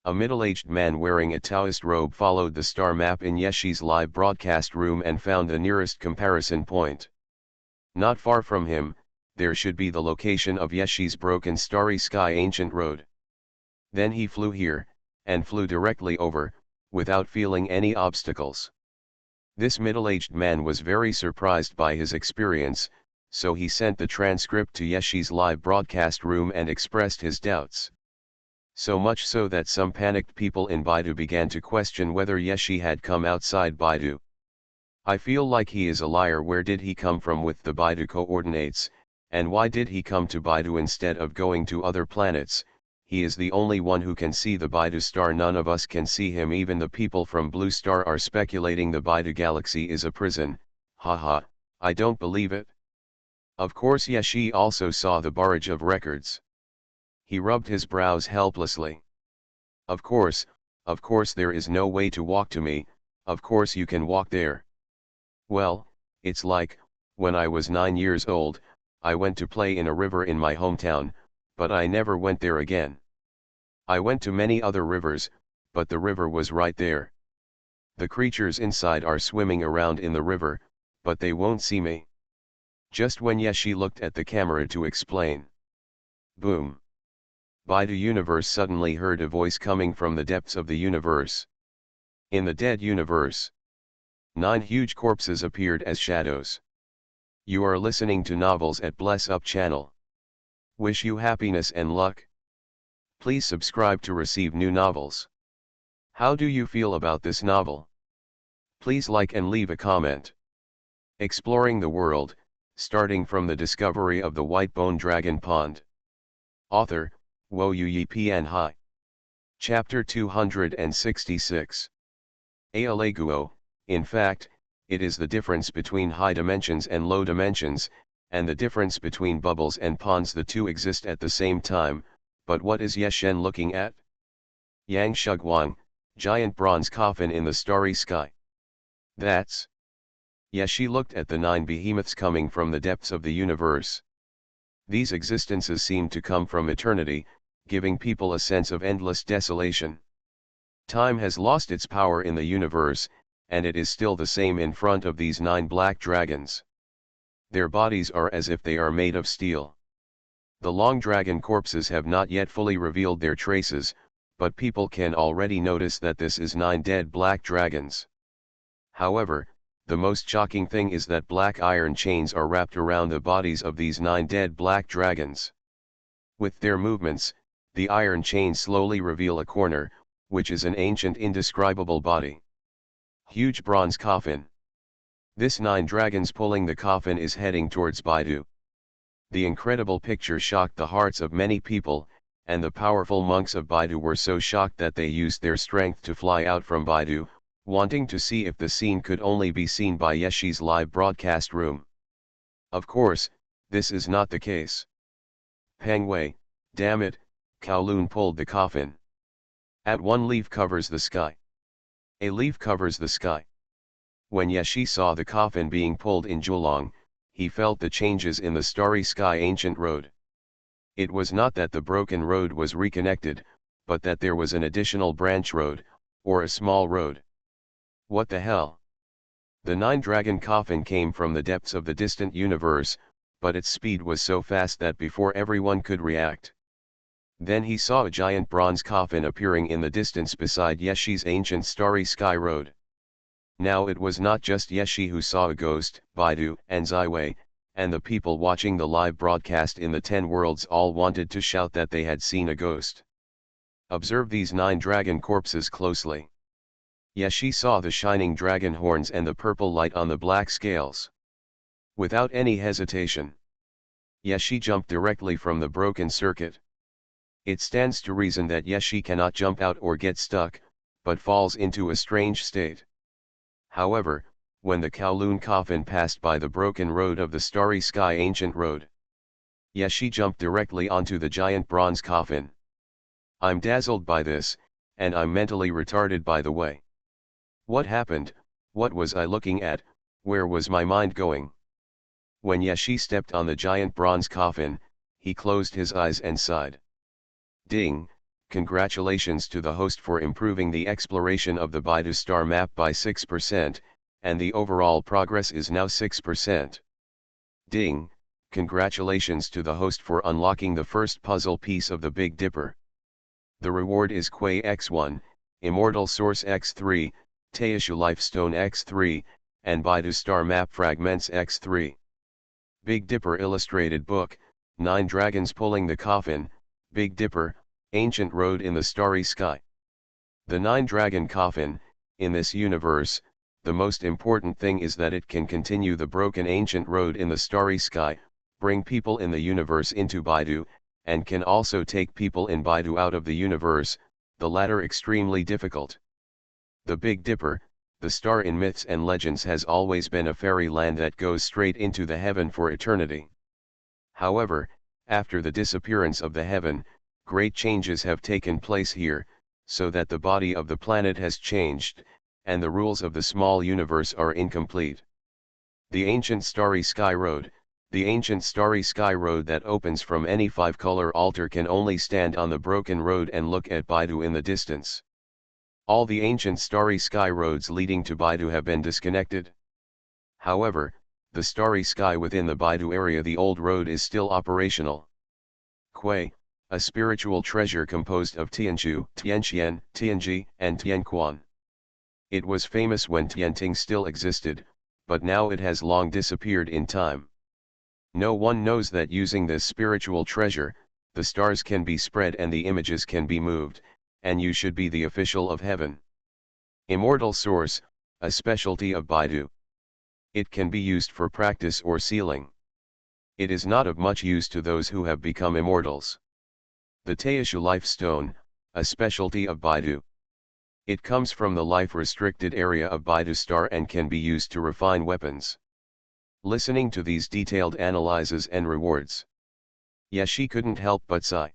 A middle-aged man wearing a Taoist robe followed the star map in Yeshi's live broadcast room and found the nearest comparison point. Not far from him, there should be the location of Yeshi's broken starry sky ancient road. Then he flew here, and flew directly over, without feeling any obstacles. This middle-aged man was very surprised by his experience, so he sent the transcript to Yeshi's live broadcast room and expressed his doubts. So much so that some panicked people in Baidu began to question whether Yeshi had come outside Baidu. I feel like he is a liar. Where did he come from with the Baidu coordinates, and why did he come to Baidu instead of going to other planets? He is the only one who can see the Baidu star. None of us can see him. Even the people from Blue Star are speculating the Baidu galaxy is a prison. Haha, I don't believe it. Of course Yeshi also saw the barrage of records. He rubbed his brows helplessly. Of course there is no way to walk to me. Of course you can walk there. Well, it's like, when I was 9 years old, I went to play in a river in my hometown, but I never went there again. I went to many other rivers, but the river was right there. The creatures inside are swimming around in the river, but they won't see me. Just when Yeshi looked at the camera to explain. Boom! Baidu universe suddenly heard a voice coming from the depths of the universe. In the dead universe, 9 huge corpses appeared as shadows. You are listening to Novels at Bless Up channel. Wish you happiness and luck. Please subscribe to receive new novels. How do you feel about this novel? Please like and leave a comment. Exploring the world, starting from the discovery of the white bone dragon pond. Author, Wo Yi Pian Hai. Chapter 266. Aaleguo, in fact, it is the difference between high dimensions and low dimensions, and the difference between bubbles and ponds. The two exist at the same time, but what is Yeshen looking at? Yang Xuanhuan, giant bronze coffin in the starry sky. That's. Yeshi looked at the 9 behemoths coming from the depths of the universe. These existences seemed to come from eternity, giving people a sense of endless desolation. Time has lost its power in the universe, and it is still the same in front of these 9 black dragons. Their bodies are as if they are made of steel. The long dragon corpses have not yet fully revealed their traces, but people can already notice that this is 9 dead black dragons. However, the most shocking thing is that black iron chains are wrapped around the bodies of these 9 dead black dragons. With their movements, the iron chains slowly reveal a corner, which is an ancient indescribable body. Huge bronze coffin. This 9 dragons pulling the coffin is heading towards Baidu. The incredible picture shocked the hearts of many people, and the powerful monks of Baidu were so shocked that they used their strength to fly out from Baidu, wanting to see if the scene could only be seen by Yeshi's live broadcast room. Of course, this is not the case. Peng Wei, damn it, Kowloon pulled the coffin. At 1 leaf covers the sky. A leaf covers the sky. When Yeshi saw the coffin being pulled in Zhuolong, he felt the changes in the starry sky ancient road. It was not that the broken road was reconnected, but that there was an additional branch road, or a small road. What the hell? The 9 dragon coffin came from the depths of the distant universe, but its speed was so fast that before everyone could react. Then he saw a giant bronze coffin appearing in the distance beside Yeshi's ancient starry sky road. Now it was not just Yeshi who saw a ghost. Baidu and Ziwei, and the people watching the live broadcast in the 10 worlds all wanted to shout that they had seen a ghost. Observe these 9 dragon corpses closely. Yeshi saw the shining dragon horns and the purple light on the black scales. Without any hesitation, Yeshi jumped directly from the broken circuit. It stands to reason that Yeshi cannot jump out or get stuck, but falls into a strange state. However, when the Kowloon coffin passed by the broken road of the Starry Sky Ancient Road, Yeshi jumped directly onto the giant bronze coffin. I'm dazzled by this, and I'm mentally retarded by the way. What happened? What was I looking at? Where was my mind going? When Yeshi stepped on the giant bronze coffin, he closed his eyes and sighed. Ding! Congratulations to the host for improving the exploration of the Baidu star map by 6%, and the overall progress is now 6%. Ding! Congratulations to the host for unlocking the first puzzle piece of the Big Dipper. The reward is Quay X1, Immortal Source X3, Teishu Lifestone X3, and Baidu Star Map Fragments X3. Big Dipper Illustrated Book, 9 Dragons Pulling the Coffin, Big Dipper, Ancient Road in the Starry Sky. The 9-dragon coffin, in this universe, the most important thing is that it can continue the broken ancient road in the starry sky, bring people in the universe into Baidu, and can also take people in Baidu out of the universe, the latter extremely difficult. The Big Dipper, the star in myths and legends, has always been a fairy land that goes straight into the heaven for eternity. However, after the disappearance of the heaven, great changes have taken place here, so that the body of the planet has changed, and the rules of the small universe are incomplete. The ancient Starry Sky Road, the ancient Starry Sky Road that opens from any 5-color altar, can only stand on the broken road and look at Baidu in the distance. All the ancient Starry Sky roads leading to Baidu have been disconnected. However, the Starry Sky within the Baidu area, the old road, is still operational. Quay, a spiritual treasure composed of Tianzhu, Tianxian, Tianji, and Tianquan. It was famous when Tianting still existed, but now it has long disappeared in time. No one knows that using this spiritual treasure, the stars can be spread and the images can be moved, and you should be the official of heaven. Immortal Source, a specialty of Baidu. It can be used for practice or sealing. It is not of much use to those who have become immortals. The Teishu Life Stone, a specialty of Baidu. It comes from the life-restricted area of Baidu Star and can be used to refine weapons. Listening to these detailed analyses and rewards, Yeshi couldn't help but sigh.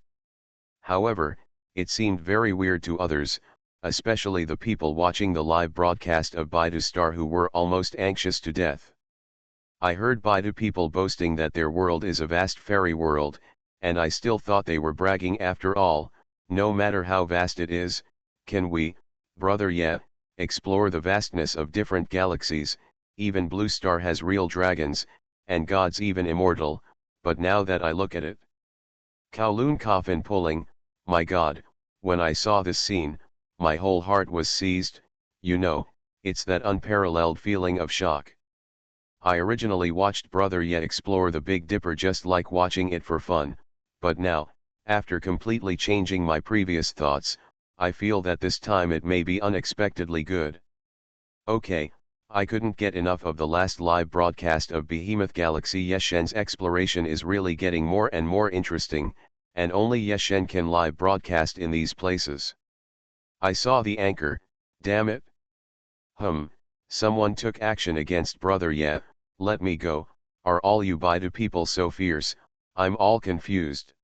However, it seemed very weird to others, especially the people watching the live broadcast of Baidu Star, who were almost anxious to death. I heard Baidu people boasting that their world is a vast fairy world, and I still thought they were bragging. After all, no matter how vast it is, can we, brother, explore the vastness of different galaxies. Even Blue Star has real dragons, and gods even immortal, but now that I look at it, Kowloon coffin pulling, my god, when I saw this scene, my whole heart was seized. It's that unparalleled feeling of shock. I originally watched Brother explore the Big Dipper just like watching it for fun, but now, after completely changing my previous thoughts, I feel that this time it may be unexpectedly good. Okay, I couldn't get enough of the last live broadcast of Behemoth Galaxy. Yeshen's exploration is really getting more and more interesting, and only Yeshen can live broadcast in these places. I saw the anchor, damn it. Someone took action against Brother let me go. Are all you Baidu people so fierce? I'm all confused.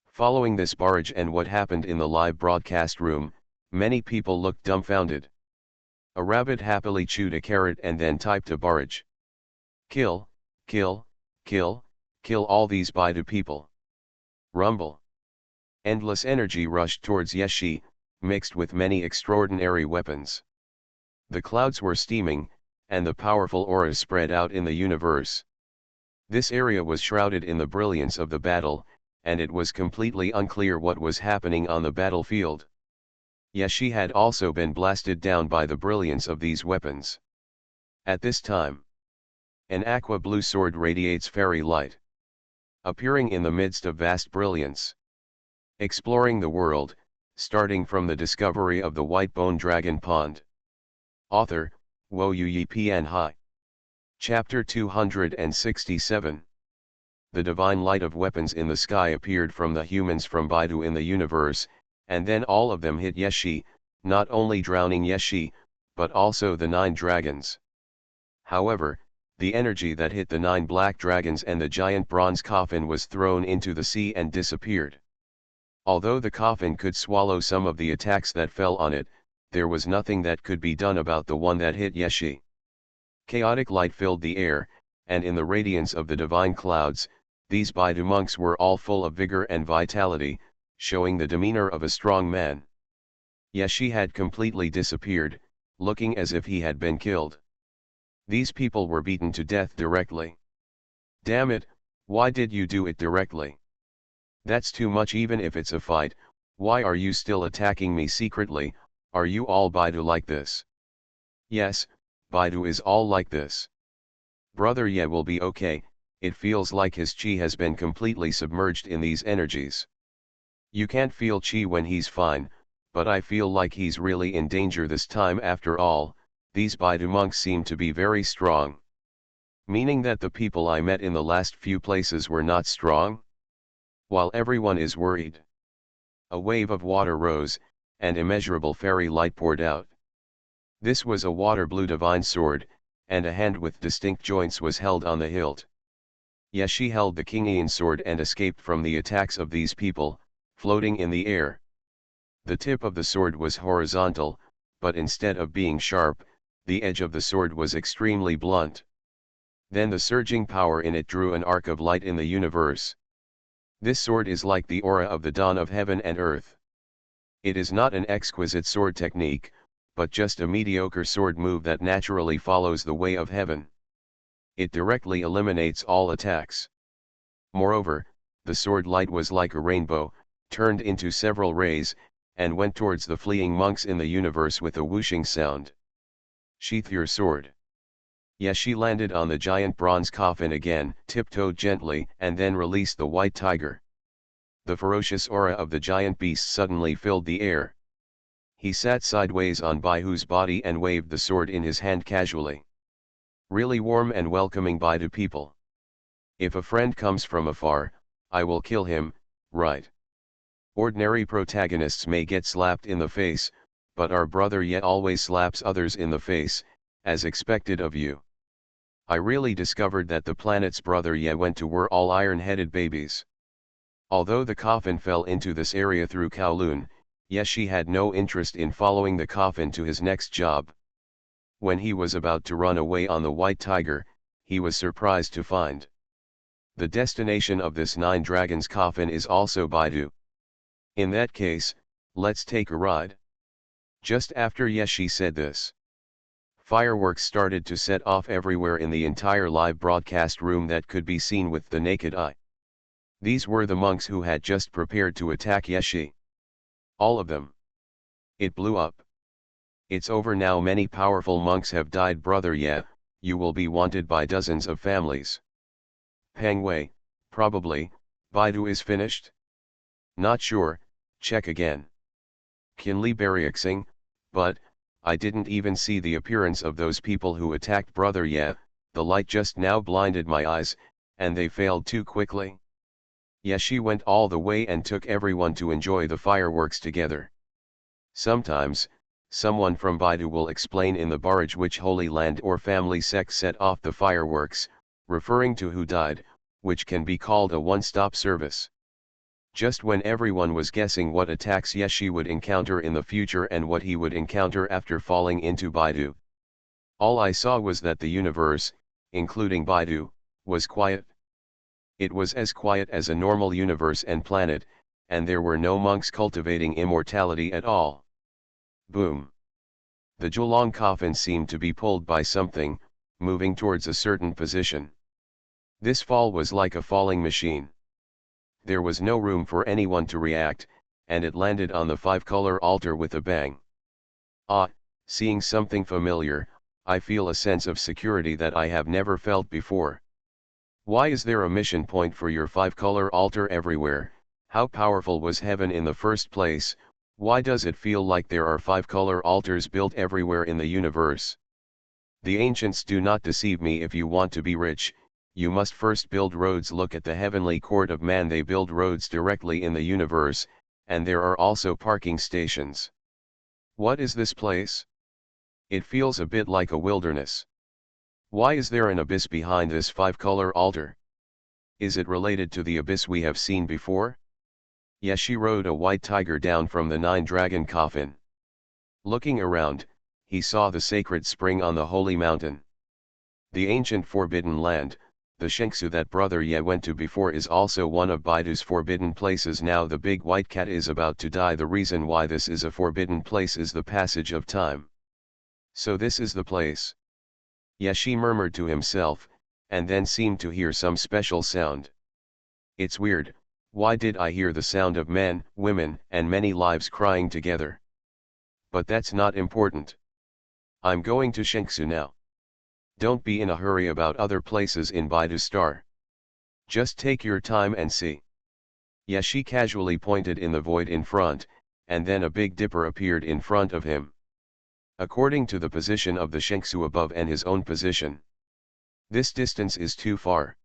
Following this barrage and what happened in the live broadcast room, many people looked dumbfounded. A rabbit happily chewed a carrot and then typed a barrage. Kill, kill, kill, kill all these Baidu people. Rumble. Endless energy rushed towards Yeshi, mixed with many extraordinary weapons. The clouds were steaming, and the powerful auras spread out in the universe. This area was shrouded in the brilliance of the battle, and it was completely unclear what was happening on the battlefield. Yeshi had also been blasted down by the brilliance of these weapons. At this time, an aqua-blue sword radiates fairy light, appearing in the midst of vast brilliance. Exploring the world, starting from the discovery of the White Bone Dragon Pond. Author, Wo Yu Yi Pian Hai. Chapter 267. the divine light of weapons in the sky appeared from the humans from Baidu in the universe, and then all of them hit Yeshi, not only drowning Yeshi, but also the 9 dragons. However, the energy that hit the 9 black dragons and the giant bronze coffin was thrown into the sea and disappeared. Although the coffin could swallow some of the attacks that fell on it, there was nothing that could be done about the one that hit Yeshi. Chaotic light filled the air, and in the radiance of the divine clouds, these Baidu monks were all full of vigor and vitality, showing the demeanor of a strong man. Yeshi had completely disappeared, looking as if he had been killed. These people were beaten to death directly. Damn it, why did you do it directly? That's too much. Even if it's a fight, why are you still attacking me secretly? Are you all Baidu like this? Yes, Baidu is all like this. Brother Ye will be okay, it feels like his chi has been completely submerged in these energies. You can't feel chi when he's fine, but I feel like he's really in danger this time. After all, these Baidu monks seem to be very strong. Meaning that the people I met in the last few places were not strong? While everyone is worried, a wave of water rose, and immeasurable fairy light poured out. This was a water blue divine sword, and a hand with distinct joints was held on the hilt. Yeshi held the Kingian sword and escaped from the attacks of these people, floating in the air. The tip of the sword was horizontal, but instead of being sharp, the edge of the sword was extremely blunt. Then the surging power in it drew an arc of light in the universe. This sword is like the aura of the dawn of heaven and earth. It is not an exquisite sword technique, but just a mediocre sword move that naturally follows the way of heaven. It directly eliminates all attacks. Moreover, the sword light was like a rainbow, turned into several rays, and went towards the fleeing monks in the universe with a whooshing sound. Sheath your sword. Yeshi landed on the giant bronze coffin again, tiptoed gently, and then released the white tiger. The ferocious aura of the giant beast suddenly filled the air. He sat sideways on Baidu's body and waved the sword in his hand casually. Really warm and welcoming Baidu people. If a friend comes from afar, I will kill him, right? Ordinary protagonists may get slapped in the face, but our brother Ye always slaps others in the face, as expected of you. I really discovered that the planet's brother Ye went to were all iron-headed babies. Although the coffin fell into this area through Kowloon, Yeshi had no interest in following the coffin to his next job. When he was about to run away on the white tiger, he was surprised to find the destination of this 9 dragons coffin is also Baidu. In that case, let's take a ride. Just after Yeshi said this, fireworks started to set off everywhere in the entire live broadcast room that could be seen with the naked eye. These were the monks who had just prepared to attack Yeshi. All of them. It blew up. It's over now. Many powerful monks have died. Brother Ye, you will be wanted by dozens of families. Peng Wei, probably. Baidu is finished? Not sure, check again. Qinli Bariaxing, but, I didn't even see the appearance of those people who attacked Brother Ye, the light just now blinded my eyes, and they failed too quickly. Yeshi went all the way and took everyone to enjoy the fireworks together. Sometimes, someone from Baidu will explain in the barrage which holy land or family sect set off the fireworks, referring to who died, which can be called a one-stop service. Just when everyone was guessing what attacks Yeshi would encounter in the future and what he would encounter after falling into Baidu, all I saw was that the universe, including Baidu, was quiet. It was as quiet as a normal universe and planet, and there were no monks cultivating immortality at all. Boom. The Zhuolong coffin seemed to be pulled by something, moving towards a certain position. This fall was like a falling machine. There was no room for anyone to react, and it landed on the 5-color altar with a bang. Ah, seeing something familiar, I feel a sense of security that I have never felt before. Why is there a mission point for your 5-color altar everywhere? How powerful was heaven in the first place? Why does it feel like there are 5-color altars built everywhere in the universe? The ancients do not deceive me. If you want to be rich, you must first build roads. Look at the heavenly court of man, they build roads directly in the universe, and there are also parking stations. What is this place? It feels a bit like a wilderness. Why is there an abyss behind this 5-color altar? Is it related to the abyss we have seen before? Yashi rode a white tiger down from the 9-dragon coffin. Looking around, he saw the sacred spring on the holy mountain. The ancient forbidden land, the Shengsu that Brother Ye went to before, is also one of Baidu's forbidden places. Now the big white cat is about to die. The reason why this is a forbidden place is the passage of time. So this is the place. Yashi murmured to himself, and then seemed to hear some special sound. It's weird, why did I hear the sound of men, women, and many lives crying together? But that's not important. I'm going to Shengsu now. Don't be in a hurry about other places in Baidu Star. Just take your time and see. Yashi casually pointed in the void in front, and then a Big Dipper appeared in front of him. According to the position of the Shengsu above and his own position, this distance is too far.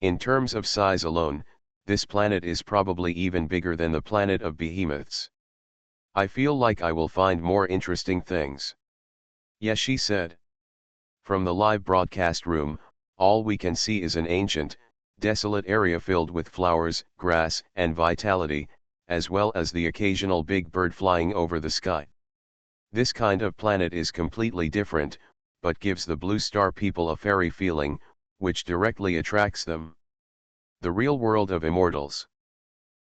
In terms of size alone, this planet is probably even bigger than the planet of behemoths. I feel like I will find more interesting things. Yashi said. From the live broadcast room, all we can see is an ancient, desolate area filled with flowers, grass, and vitality, as well as the occasional big bird flying over the sky. This kind of planet is completely different, but gives the Blue Star people a fairy feeling, which directly attracts them. The real world of immortals.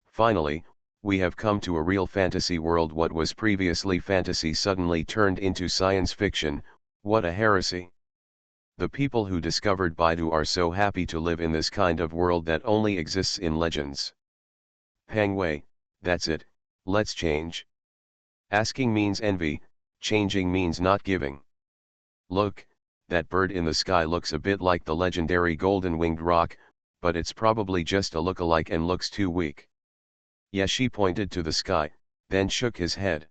Finally, we have come to a real fantasy world. What was previously fantasy suddenly turned into science fiction. What a heresy! The people who discovered Baidu are so happy to live in this kind of world that only exists in legends. Pang Wei, that's it, let's change. Asking means envy, changing means not giving. Look, that bird in the sky looks a bit like the legendary golden-winged roc, but it's probably just a look-alike and looks too weak. Yashi pointed to the sky, then shook his head.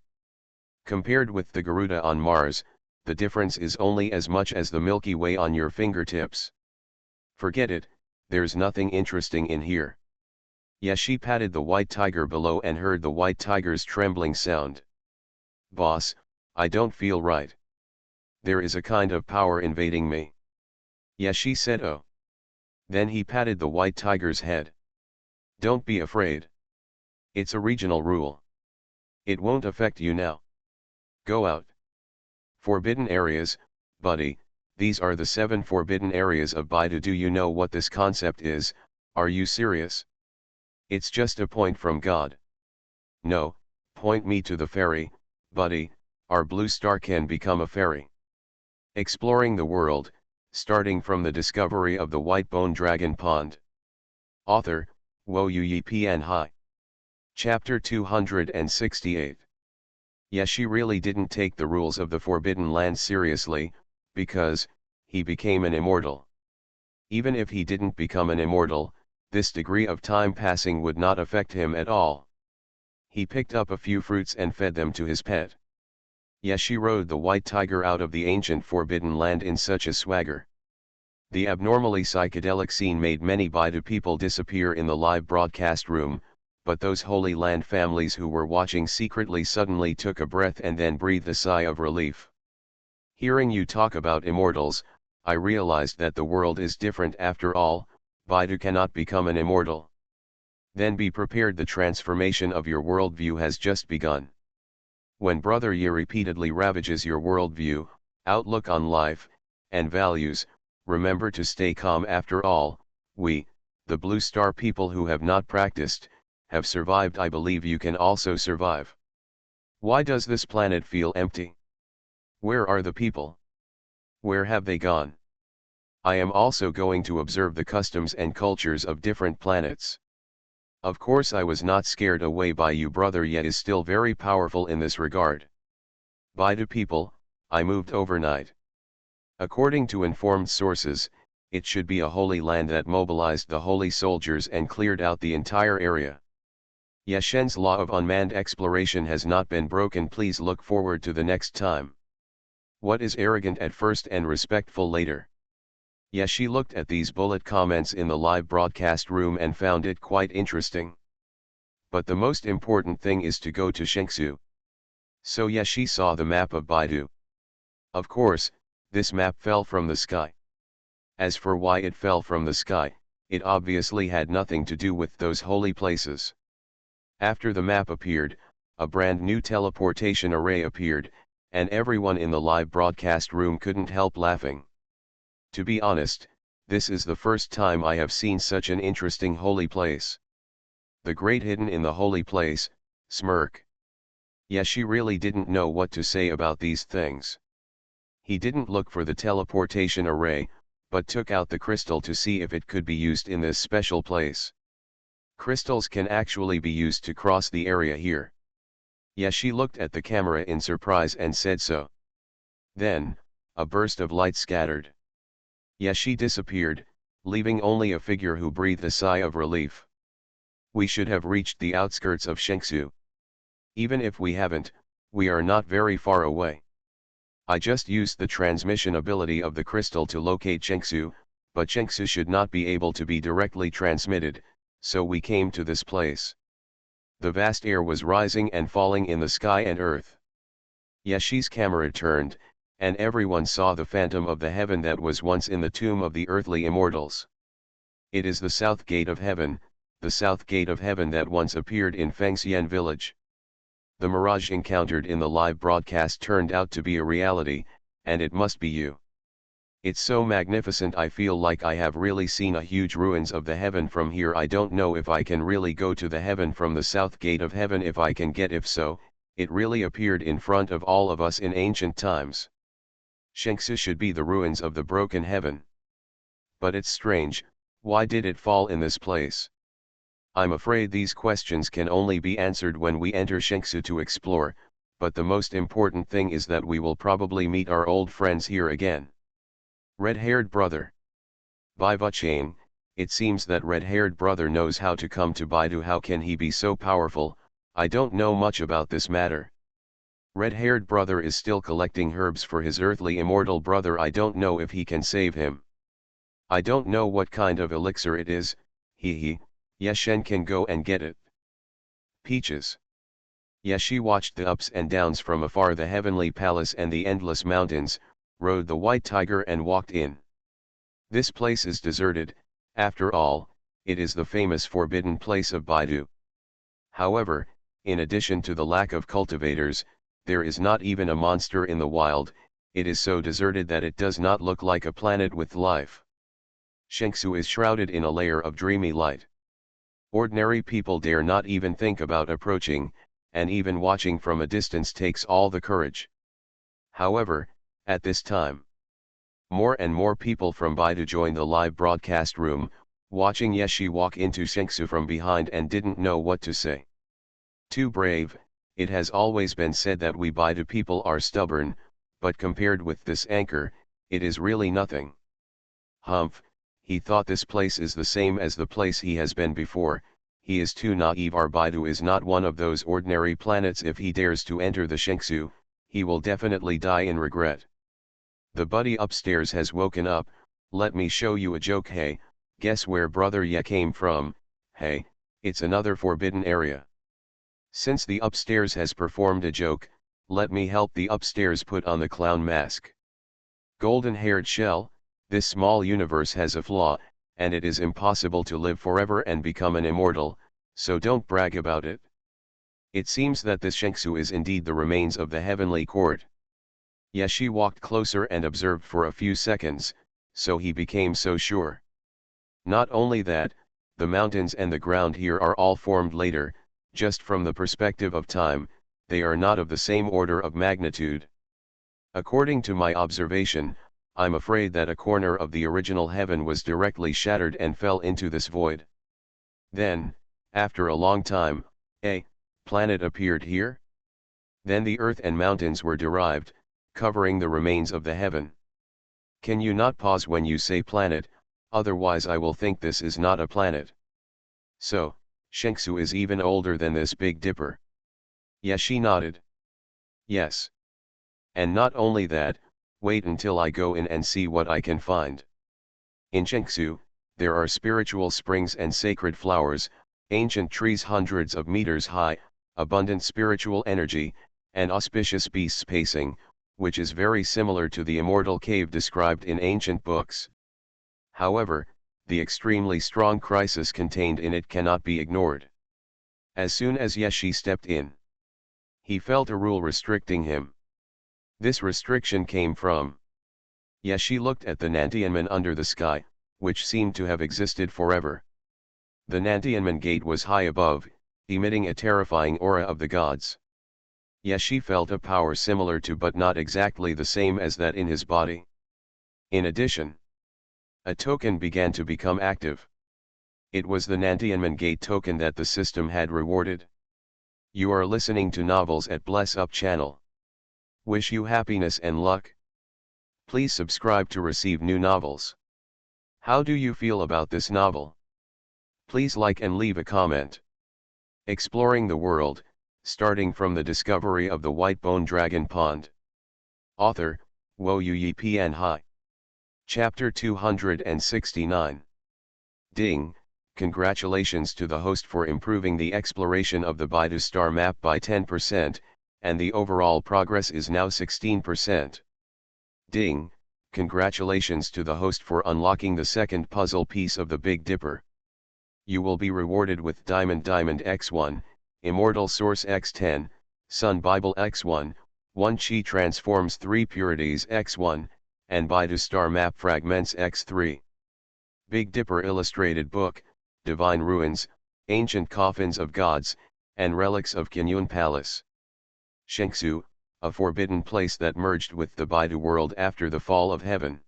Compared with the Garuda on Mars, the difference is only as much as the Milky Way on your fingertips. Forget it, there's nothing interesting in here. Yashi patted the white tiger below and heard the white tiger's trembling sound. Boss, I don't feel right. There is a kind of power invading me. Yashi said. Oh. Then he patted the white tiger's head. Don't be afraid. It's a regional rule. It won't affect you now. Go out. Forbidden areas, buddy, these are the 7 forbidden areas of Baidu. Do you know what this concept is? Are you serious? It's just a point from God. No, point me to the fairy, buddy, our Blue Star can become a fairy. Exploring the world, starting from the discovery of the white bone dragon pond. Author, Wo Yi Pian Hai. Chapter 268. Yashi really didn't take the rules of the Forbidden Land seriously, because, he became an immortal. Even if he didn't become an immortal, this degree of time passing would not affect him at all. He picked up a few fruits and fed them to his pet. Yashi rode the white tiger out of the ancient Forbidden Land in such a swagger. The abnormally psychedelic scene made many Baidu people disappear in the live broadcast room, but those Holy Land families who were watching secretly suddenly took a breath and then breathed a sigh of relief. Hearing you talk about immortals, I realized that the world is different after all. Baidu cannot become an immortal. Then be prepared, the transformation of your worldview has just begun. When Brother Ye repeatedly ravages your worldview, outlook on life, and values, remember to stay calm. After all, we, the Blue Star people who have not practiced, have survived. I believe you can also survive. Why does this planet feel empty? Where are the people? Where have they gone? I am also going to observe the customs and cultures of different planets. Of course I was not scared away by you. Brother Ye is still very powerful in this regard. Baidu people, I moved overnight. According to informed sources, it should be a holy land that mobilized the holy soldiers and cleared out the entire area. Yashen's law of unmanned exploration has not been broken. Please look forward to the next time. What is arrogant at first and respectful later? Yes, she looked at these bullet comments in the live broadcast room and found it quite interesting. But the most important thing is to go to Shengsu. So yes, she saw the map of Baidu. Of course, this map fell from the sky. As for why it fell from the sky, it obviously had nothing to do with those holy places. After the map appeared, a brand new teleportation array appeared, and everyone in the live broadcast room couldn't help laughing. To be honest, this is the first time I have seen such an interesting holy place. The great hidden in the holy place, smirk. Yes, she really didn't know what to say about these things. He didn't look for the teleportation array, but took out the crystal to see if it could be used in this special place. Crystals can actually be used to cross the area here. Yes, she looked at the camera in surprise and said so. Then, a burst of light scattered. Yes, she disappeared, leaving only a figure who breathed a sigh of relief. We should have reached the outskirts of Shengsu. Even if we haven't, we are not very far away. I just used the transmission ability of the crystal to locate Shengsu, but Shengsu should not be able to be directly transmitted, so we came to this place. The vast air was rising and falling in the sky and earth. Yashi's camera turned, and everyone saw the phantom of the heaven that was once in the tomb of the earthly immortals. It is the south gate of heaven, the south gate of heaven that once appeared in Fengxian village. The mirage encountered in the live broadcast turned out to be a reality, and it must be you. It's so magnificent, I feel like I have really seen a huge ruins of the heaven from here. I don't know if I can really go to the heaven from the south gate of heaven. If I can get, if so, it really appeared in front of all of us in ancient times. Shengsu should be the ruins of the broken heaven. But it's strange, why did it fall in this place? I'm afraid these questions can only be answered when we enter Shengsu to explore, but the most important thing is that we will probably meet our old friends here again. Red-haired brother. By Vuchain, it seems that red-haired brother knows how to come to Baidu. How can he be so powerful? I don't know much about this matter. Red-haired brother is still collecting herbs for his earthly immortal brother. I don't know if he can save him. I don't know what kind of elixir it is, Yes, Shen can go and get it. Peaches. Yes, she watched the ups and downs from afar, the heavenly palace and the endless mountains, rode the white tiger and walked in. This place is deserted, after all, it is the famous forbidden place of Baidu. However, in addition to the lack of cultivators, there is not even a monster in the wild. It is so deserted that it does not look like a planet with life. Shengsu is shrouded in a layer of dreamy light. Ordinary people dare not even think about approaching, and even watching from a distance takes all the courage. However, at this time, more and more people from Baidu join the live broadcast room, watching Yeshi walk into Shengsu from behind and didn't know what to say. Too brave. It has always been said that we Baidu people are stubborn, but compared with this anchor, it is really nothing. Humph, he thought this place is the same as the place he has been before. He is too naive. Our Baidu is not one of those ordinary planets. If he dares to enter the Shengsu, he will definitely die in regret. The buddy upstairs has woken up. Let me show you a joke. Hey, guess where brother Ye came from? Hey, it's another forbidden area. Since the upstairs has performed a joke, let me help the upstairs put on the clown mask. Golden-haired shell, this small universe has a flaw, and it is impossible to live forever and become an immortal, so don't brag about it. It seems that this Shengsu is indeed the remains of the heavenly court. Yes, she walked closer and observed for a few seconds, so he became so sure. Not only that, the mountains and the ground here are all formed later. Just from the perspective of time, they are not of the same order of magnitude. According to my observation, I'm afraid that a corner of the original heaven was directly shattered and fell into this void. Then, after a long time, a planet appeared here. Then the earth and mountains were derived, covering the remains of the heaven. Can you not pause when you say planet, otherwise I will think this is not a planet. So, Shengsu is even older than this Big Dipper. Yes, she nodded. Yes. And not only that, wait until I go in and see what I can find. In Jiangsu, there are spiritual springs and sacred flowers, ancient trees hundreds of meters high, abundant spiritual energy, and auspicious beasts pacing, which is very similar to the immortal cave described in ancient books. However, the extremely strong crisis contained in it cannot be ignored. As soon as Yeshi stepped in, he felt a rule restricting him. This restriction came from Yeshi looked at the Nantianmen under the sky, which seemed to have existed forever. The Nantianmen gate was high above, emitting a terrifying aura of the gods. Yeshi felt a power similar to but not exactly the same as that in his body. In addition, a token began to become active. It was the Nantianmen gate token that the system had rewarded. You are listening to novels at Bless Up channel. Wish you happiness and luck. Please subscribe to receive new novels. How do you feel about this novel? Please like and leave a comment. Exploring the world, starting from the discovery of the white bone dragon pond. Author, Wo Yi Pian Hai. Chapter 269. Ding, congratulations to the host for improving the exploration of the Baidu star map by 10%, and the overall progress is now 16%. Ding, congratulations to the host for unlocking the second puzzle piece of the Big Dipper. You will be rewarded with Diamond X1, Immortal Source X10, Sun Bible X1, 1 Chi Transforms 3 Purities X1, and Baidu Star Map Fragments X3. Big Dipper Illustrated Book, Divine Ruins, Ancient Coffins of Gods, and Relics of Xuanhuan Palace. Shengsu, a forbidden place that merged with the Baidu world after the fall of heaven.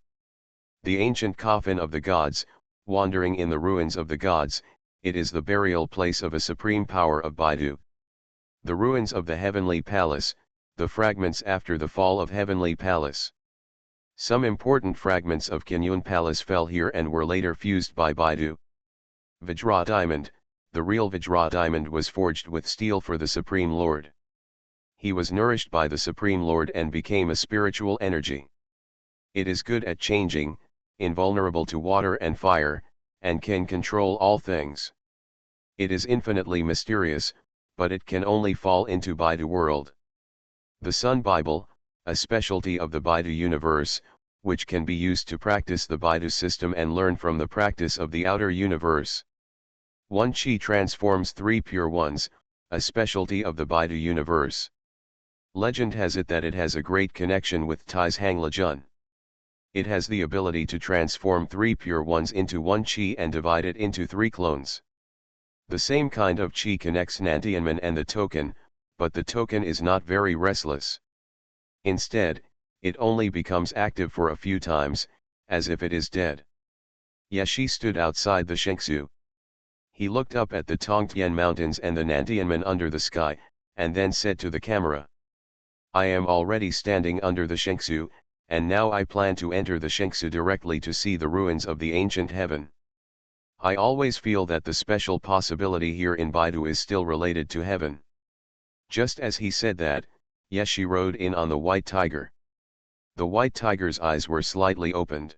The ancient coffin of the gods, wandering in the ruins of the gods, it is the burial place of a supreme power of Baidu. The ruins of the heavenly palace, the fragments after the fall of heavenly palace. Some important fragments of Xuanhuan Palace fell here and were later fused by Baidu. Vajra Diamond, the real Vajra Diamond was forged with steel for the Supreme Lord. He was nourished by the Supreme Lord and became a spiritual energy. It is good at changing, invulnerable to water and fire, and can control all things. It is infinitely mysterious, but it can only fall into Baidu world. The Sun Bible, a specialty of the Baidu universe, which can be used to practice the Baidu system and learn from the practice of the outer universe. 1 Chi transforms 3 pure ones, a specialty of the Baidu universe. Legend has it that it has a great connection with Tai's Hang Lejun. It has the ability to transform 3 pure ones into 1 Chi and divide it into 3 clones. The same kind of Chi connects Nantianmen and the token, but the token is not very restless. Instead, it only becomes active for a few times, as if it is dead. Yeshi stood outside the Shengsu. He looked up at the Tongtian Mountains and the Nantianmen under the sky, and then said to the camera, I am already standing under the Shengsu, and now I plan to enter the Shengsu directly to see the ruins of the ancient heaven. I always feel that the special possibility here in Baidu is still related to heaven. Just as he said that, Yeshi rode in on the white tiger. The white tiger's eyes were slightly opened.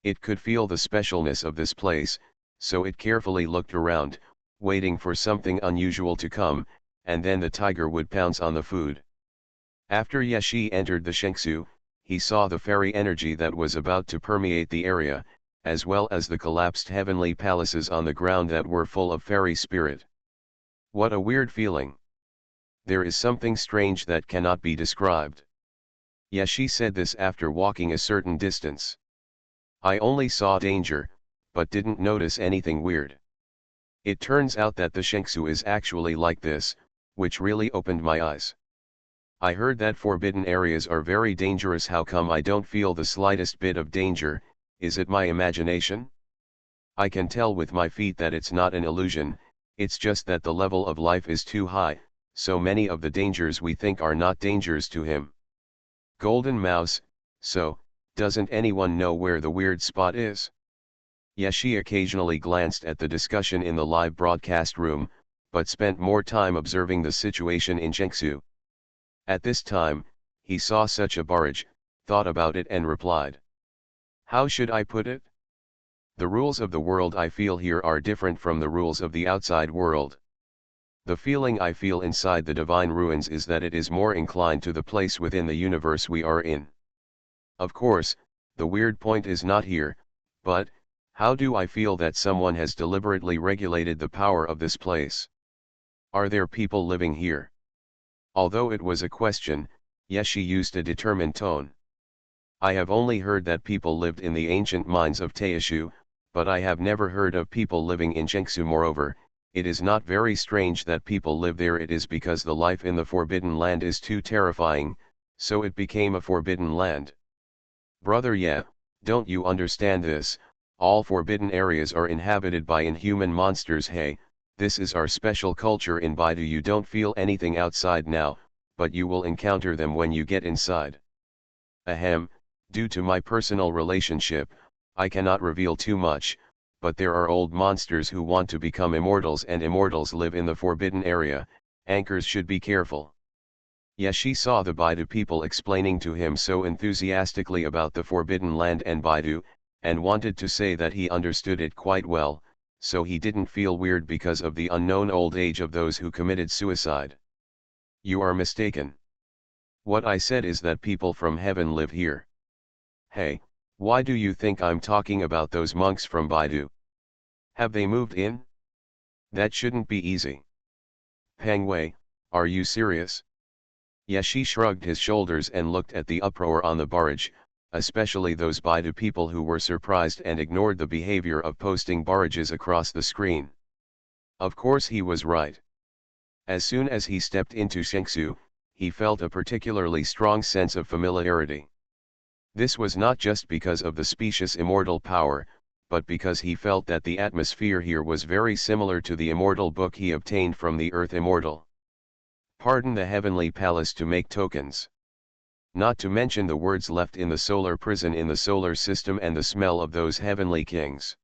It could feel the specialness of this place, so it carefully looked around, waiting for something unusual to come, and then the tiger would pounce on the food. After Yeshi entered the Shengsu, he saw the fairy energy that was about to permeate the area, as well as the collapsed heavenly palaces on the ground that were full of fairy spirit. What a weird feeling. There is something strange that cannot be described. Yeshi said this after walking a certain distance. I only saw danger, but didn't notice anything weird. It turns out that the Shengsu is actually like this, which really opened my eyes. I heard that forbidden areas are very dangerous. How come I don't feel the slightest bit of danger? Is it my imagination? I can tell with my feet that it's not an illusion, it's just that the level of life is too high, so many of the dangers we think are not dangers to him. Golden Mouse, so, doesn't anyone know where the weird spot is? Yeshi occasionally glanced at the discussion in the live broadcast room, but spent more time observing the situation in Shengsu. At this time, he saw such a barrage, thought about it and replied. How should I put it? The rules of the world I feel here are different from the rules of the outside world. The feeling I feel inside the divine ruins is that it is more inclined to the place within the universe we are in. Of course, the weird point is not here, but, how do I feel that someone has deliberately regulated the power of this place? Are there people living here? Although it was a question, Yeshi used a determined tone. I have only heard that people lived in the ancient mines of Taishu, but I have never heard of people living in Jiangsu. Moreover, it is not very strange that people live there. It is because the life in the Forbidden Land is too terrifying, so it became a forbidden land. Brother, yeah, don't you understand this? All forbidden areas are inhabited by inhuman monsters. Hey, this is our special culture in Baidu. You don't feel anything outside now, but you will encounter them when you get inside. Ahem, due to my personal relationship, I cannot reveal too much, but there are old monsters who want to become immortals, and immortals live in the forbidden area. Anchors should be careful. Yeshi saw the Baidu people explaining to him so enthusiastically about the forbidden land and Baidu, and wanted to say that he understood it quite well, so he didn't feel weird because of the unknown old age of those who committed suicide. You are mistaken. What I said is that people from heaven live here. Hey, why do you think I'm talking about those monks from Baidu? Have they moved in? That shouldn't be easy. Peng Wei, are you serious? Yeshi shrugged his shoulders and looked at the uproar on the barrage, especially those Baidu people who were surprised and ignored the behavior of posting barrages across the screen. Of course he was right. As soon as he stepped into Shengsu, he felt a particularly strong sense of familiarity. This was not just because of the specious immortal power, but because he felt that the atmosphere here was very similar to the immortal book he obtained from the Earth Immortal. Pardon the heavenly palace to make tokens. Not to mention the words left in the solar prison in the solar system and the smell of those heavenly kings.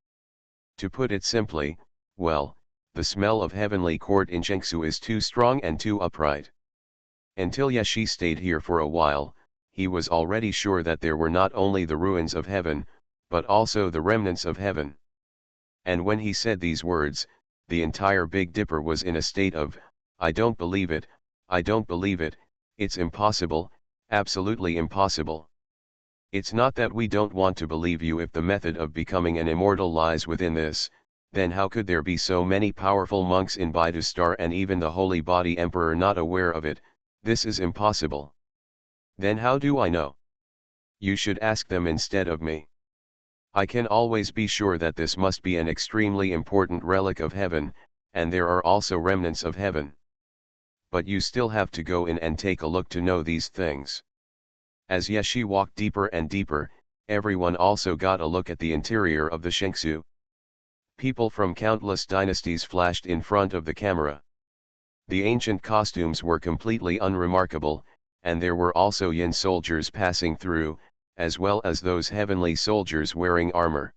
To put it simply, well, the smell of heavenly court in Jiangsu is too strong and too upright. Until Yeshi stayed here for a while, he was already sure that there were not only the ruins of heaven, but also the remnants of heaven. And when he said these words, the entire Big Dipper was in a state of, I don't believe it, I don't believe it, it's impossible, absolutely impossible. It's not that we don't want to believe you. If the method of becoming an immortal lies within this, then how could there be so many powerful monks in Baidu Star and even the Holy Body Emperor not aware of it? This is impossible. Then how do I know? You should ask them instead of me. I can always be sure that this must be an extremely important relic of heaven, and there are also remnants of heaven. But you still have to go in and take a look to know these things. As Yeshi walked deeper and deeper, everyone also got a look at the interior of the Shengsu. People from countless dynasties flashed in front of the camera. The ancient costumes were completely unremarkable, and there were also Yin soldiers passing through, as well as those heavenly soldiers wearing armor.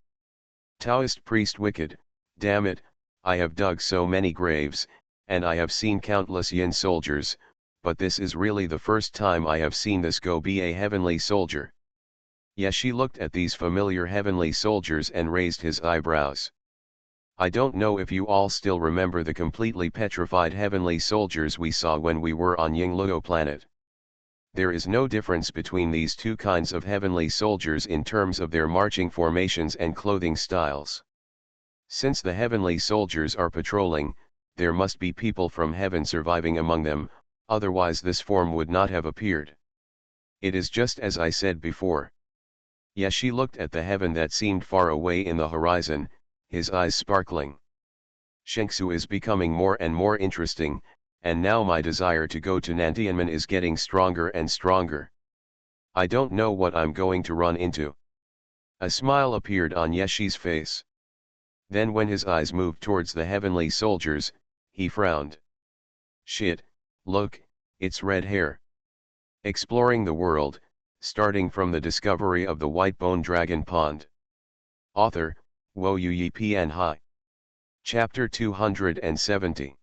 Taoist priest wicked, damn it, I have dug so many graves, and I have seen countless Yin soldiers, but this is really the first time I have seen this go be a heavenly soldier. Yeshi looked at these familiar heavenly soldiers and raised his eyebrows. I don't know if you all still remember the completely petrified heavenly soldiers we saw when we were on Yingluo planet. There is no difference between these two kinds of heavenly soldiers in terms of their marching formations and clothing styles. Since the heavenly soldiers are patrolling, there must be people from heaven surviving among them, otherwise this form would not have appeared. It is just as I said before. Yeshi looked at the heaven that seemed far away in the horizon, his eyes sparkling. Shengsu is becoming more and more interesting, and now my desire to go to Nantianmen is getting stronger and stronger. I don't know what I'm going to run into. A smile appeared on Yeshi's face. Then when his eyes moved towards the heavenly soldiers, he frowned. Shit, look, it's red hair. Exploring the world, starting from the discovery of the white bone dragon pond. Author, Wo Yu Pian Hai. Chapter 270.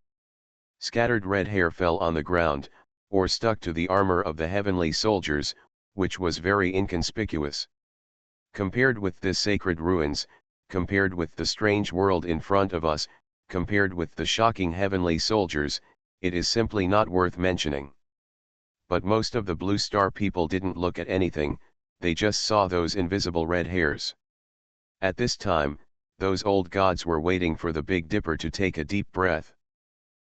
Scattered red hair fell on the ground, or stuck to the armor of the heavenly soldiers, which was very inconspicuous. Compared with this sacred ruins, compared with the strange world in front of us, compared with the shocking heavenly soldiers, it is simply not worth mentioning. But most of the Blue Star people didn't look at anything, they just saw those invisible red hairs. At this time, those old gods were waiting for the Big Dipper to take a deep breath.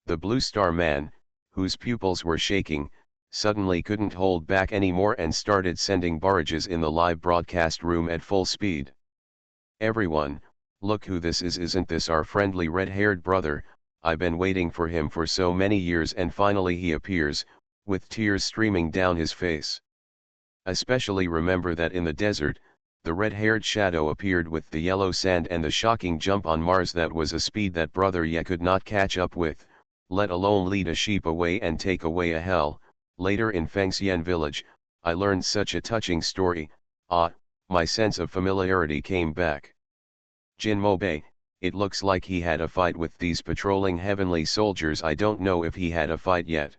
The Blue Star man, whose pupils were shaking, suddenly couldn't hold back anymore and started sending barrages in the live broadcast room at full speed. "Everyone, look who this is! Isn't this our friendly red-haired brother? I've been waiting for him for so many years, and finally he appears, with tears streaming down his face." Especially remember that in the desert, the red-haired shadow appeared with the yellow sand and the shocking jump on Mars. That was a speed that Brother Ye could not catch up with, let alone lead a sheep away and take away a hell. Later in Fengxian village, I learned such a touching story. My sense of familiarity came back. Jin Mo Bei, it looks like he had a fight with these patrolling heavenly soldiers. I don't know if he had a fight yet.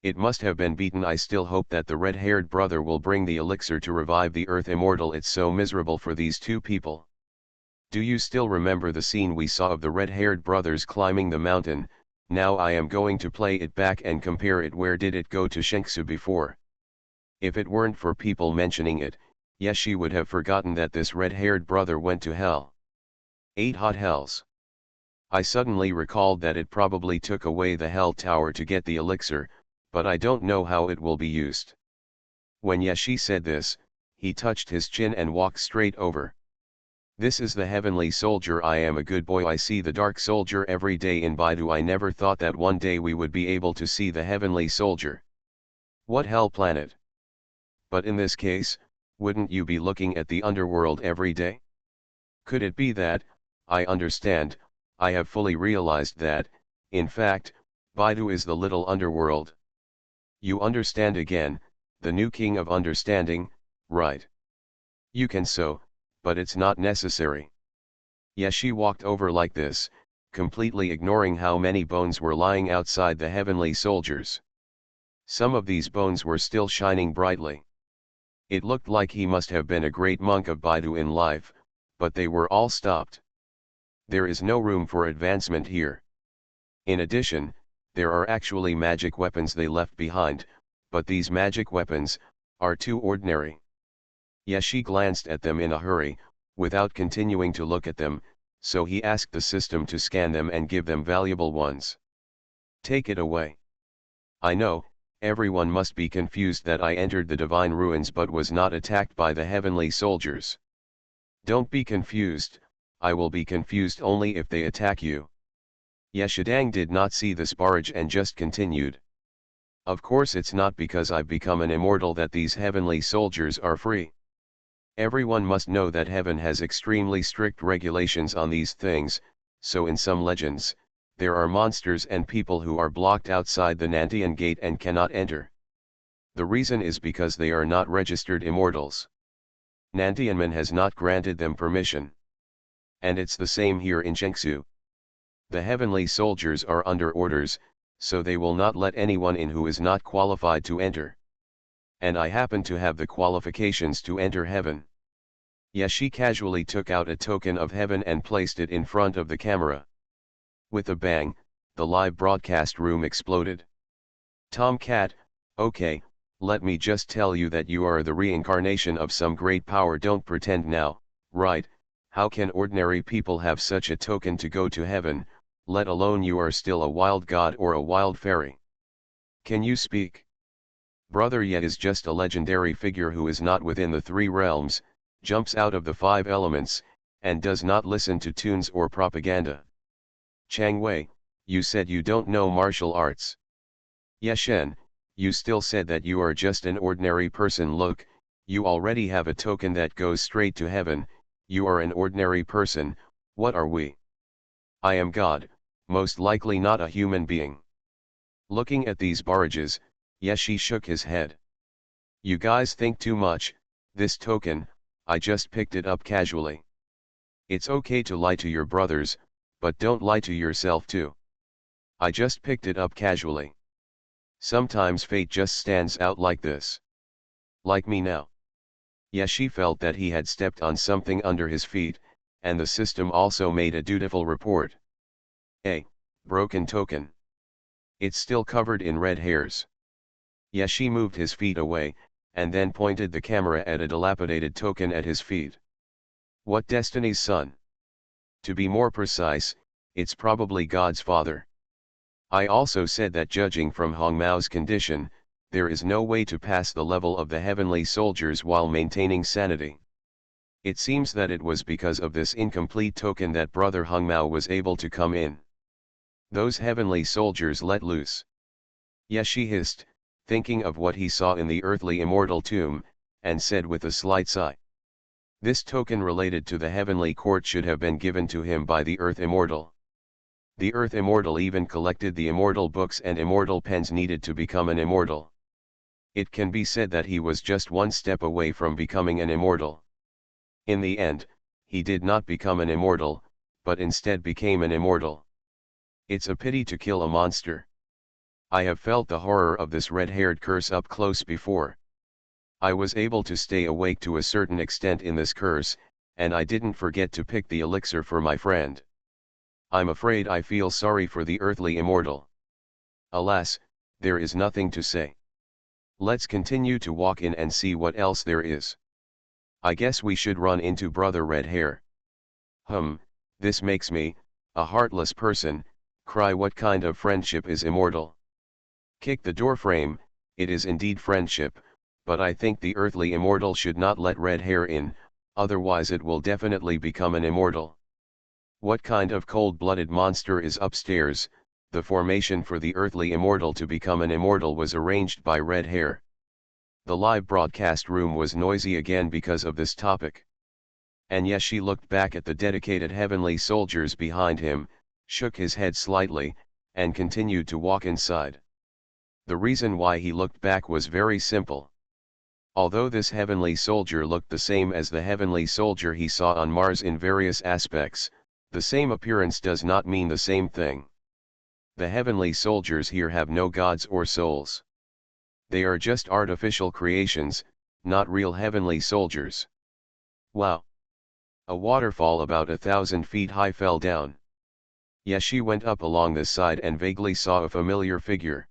It must have been beaten. I still hope that the red-haired brother will bring the elixir to revive the earth immortal. It's so miserable for these two people. Do you still remember the scene we saw of the red-haired brothers climbing the mountain? Now I am going to play it back and compare it. Where did it go to Shengsu before? If it weren't for people mentioning it, yes, she would have forgotten that this red-haired brother went to hell. 8 hot hells. I suddenly recalled that it probably took away the hell tower to get the elixir, but I don't know how it will be used. When Yeshi said this, he touched his chin and walked straight over. "This is the heavenly soldier. I am a good boy. I see the dark soldier every day in Baidu. I never thought that one day we would be able to see the heavenly soldier. What hell planet? But in this case, wouldn't you be looking at the underworld every day? Could it be that, I understand, I have fully realized that, in fact, Baidu is the little underworld. You understand again, the new king of understanding, right? You can so, but it's not necessary." Yeshi walked over like this, completely ignoring how many bones were lying outside the heavenly soldiers. Some of these bones were still shining brightly. It looked like he must have been a great monk of Baidu in life, but they were all stopped. There is no room for advancement here. In addition, there are actually magic weapons they left behind, but these magic weapons are too ordinary. Yeshi glanced at them in a hurry, without continuing to look at them, so he asked the system to scan them and give them valuable ones. "Take it away." I know, everyone must be confused that I entered the divine ruins but was not attacked by the heavenly soldiers. Don't be confused, I will be confused only if they attack you. Yeshidang did not see this barrage and just continued. "Of course it's not because I've become an immortal that these heavenly soldiers are free. Everyone must know that heaven has extremely strict regulations on these things, so in some legends, there are monsters and people who are blocked outside the Nantian gate and cannot enter. The reason is because they are not registered immortals. Nantianman has not granted them permission. And it's the same here in Shengsu. The heavenly soldiers are under orders, so they will not let anyone in who is not qualified to enter. And I happen to have the qualifications to enter heaven." Yeshi casually took out a token of heaven and placed it in front of the camera. With a bang, the live broadcast room exploded. "Tomcat, okay, let me just tell you that you are the reincarnation of some great power. Don't pretend now, right? How can ordinary people have such a token to go to heaven, let alone you are still a wild god or a wild fairy? Can you speak? Brother Ye is just a legendary figure who is not within the 3 realms, jumps out of the 5 elements, and does not listen to tunes or propaganda. Chang Wei, you said you don't know martial arts. Yeshen, you still said that you are just an ordinary person. Look, you already have a token that goes straight to heaven. You are an ordinary person. What are we? I am God, most likely not a human being." Looking at these barrages, Yeshi shook his head. "You guys think too much. This token, I just picked it up casually. It's okay to lie to your brothers, but don't lie to yourself too. I just picked it up casually. Sometimes fate just stands out like this. Like me now." Yeshi felt that he had stepped on something under his feet, and the system also made a dutiful report. A broken token. It's still covered in red hairs. Yashi moved his feet away, and then pointed the camera at a dilapidated token at his feet. What Destiny's son? To be more precise, it's probably God's father. I also said that judging from Hongmao's condition, there is no way to pass the level of the heavenly soldiers while maintaining sanity. It seems that it was because of this incomplete token that Brother Hongmao was able to come in. Those heavenly soldiers let loose. Yashi hissed, thinking of what he saw in the earthly immortal tomb, and said with a slight sigh. This token related to the heavenly court should have been given to him by the earth immortal. The earth immortal even collected the immortal books and immortal pens needed to become an immortal. It can be said that he was just one step away from becoming an immortal. In the end, he did not become an immortal, but instead became an immortal. It's a pity to kill a monster. I have felt the horror of this red-haired curse up close before. I was able to stay awake to a certain extent in this curse, and I didn't forget to pick the elixir for my friend. I'm afraid I feel sorry for the earthly immortal. Alas, there is nothing to say. Let's continue to walk in and see what else there is. I guess we should run into Brother Red Hair. This makes me, a heartless person, cry. What kind of friendship is immortal? Kick the doorframe. It is indeed friendship, but I think the earthly immortal should not let Red Hair in, otherwise it will definitely become an immortal. What kind of cold-blooded monster is upstairs? The formation for the earthly immortal to become an immortal was arranged by Red Hair. The live broadcast room was noisy again because of this topic. And Yashi looked back at the dedicated heavenly soldiers behind him, shook his head slightly, and continued to walk inside. The reason why he looked back was very simple. Although this heavenly soldier looked the same as the heavenly soldier he saw on Mars in various aspects, the same appearance does not mean the same thing. The heavenly soldiers here have no gods or souls. They are just artificial creations, not real heavenly soldiers. Wow! A waterfall about 1,000 feet high fell down. Yashi went up along the side and vaguely saw a familiar figure.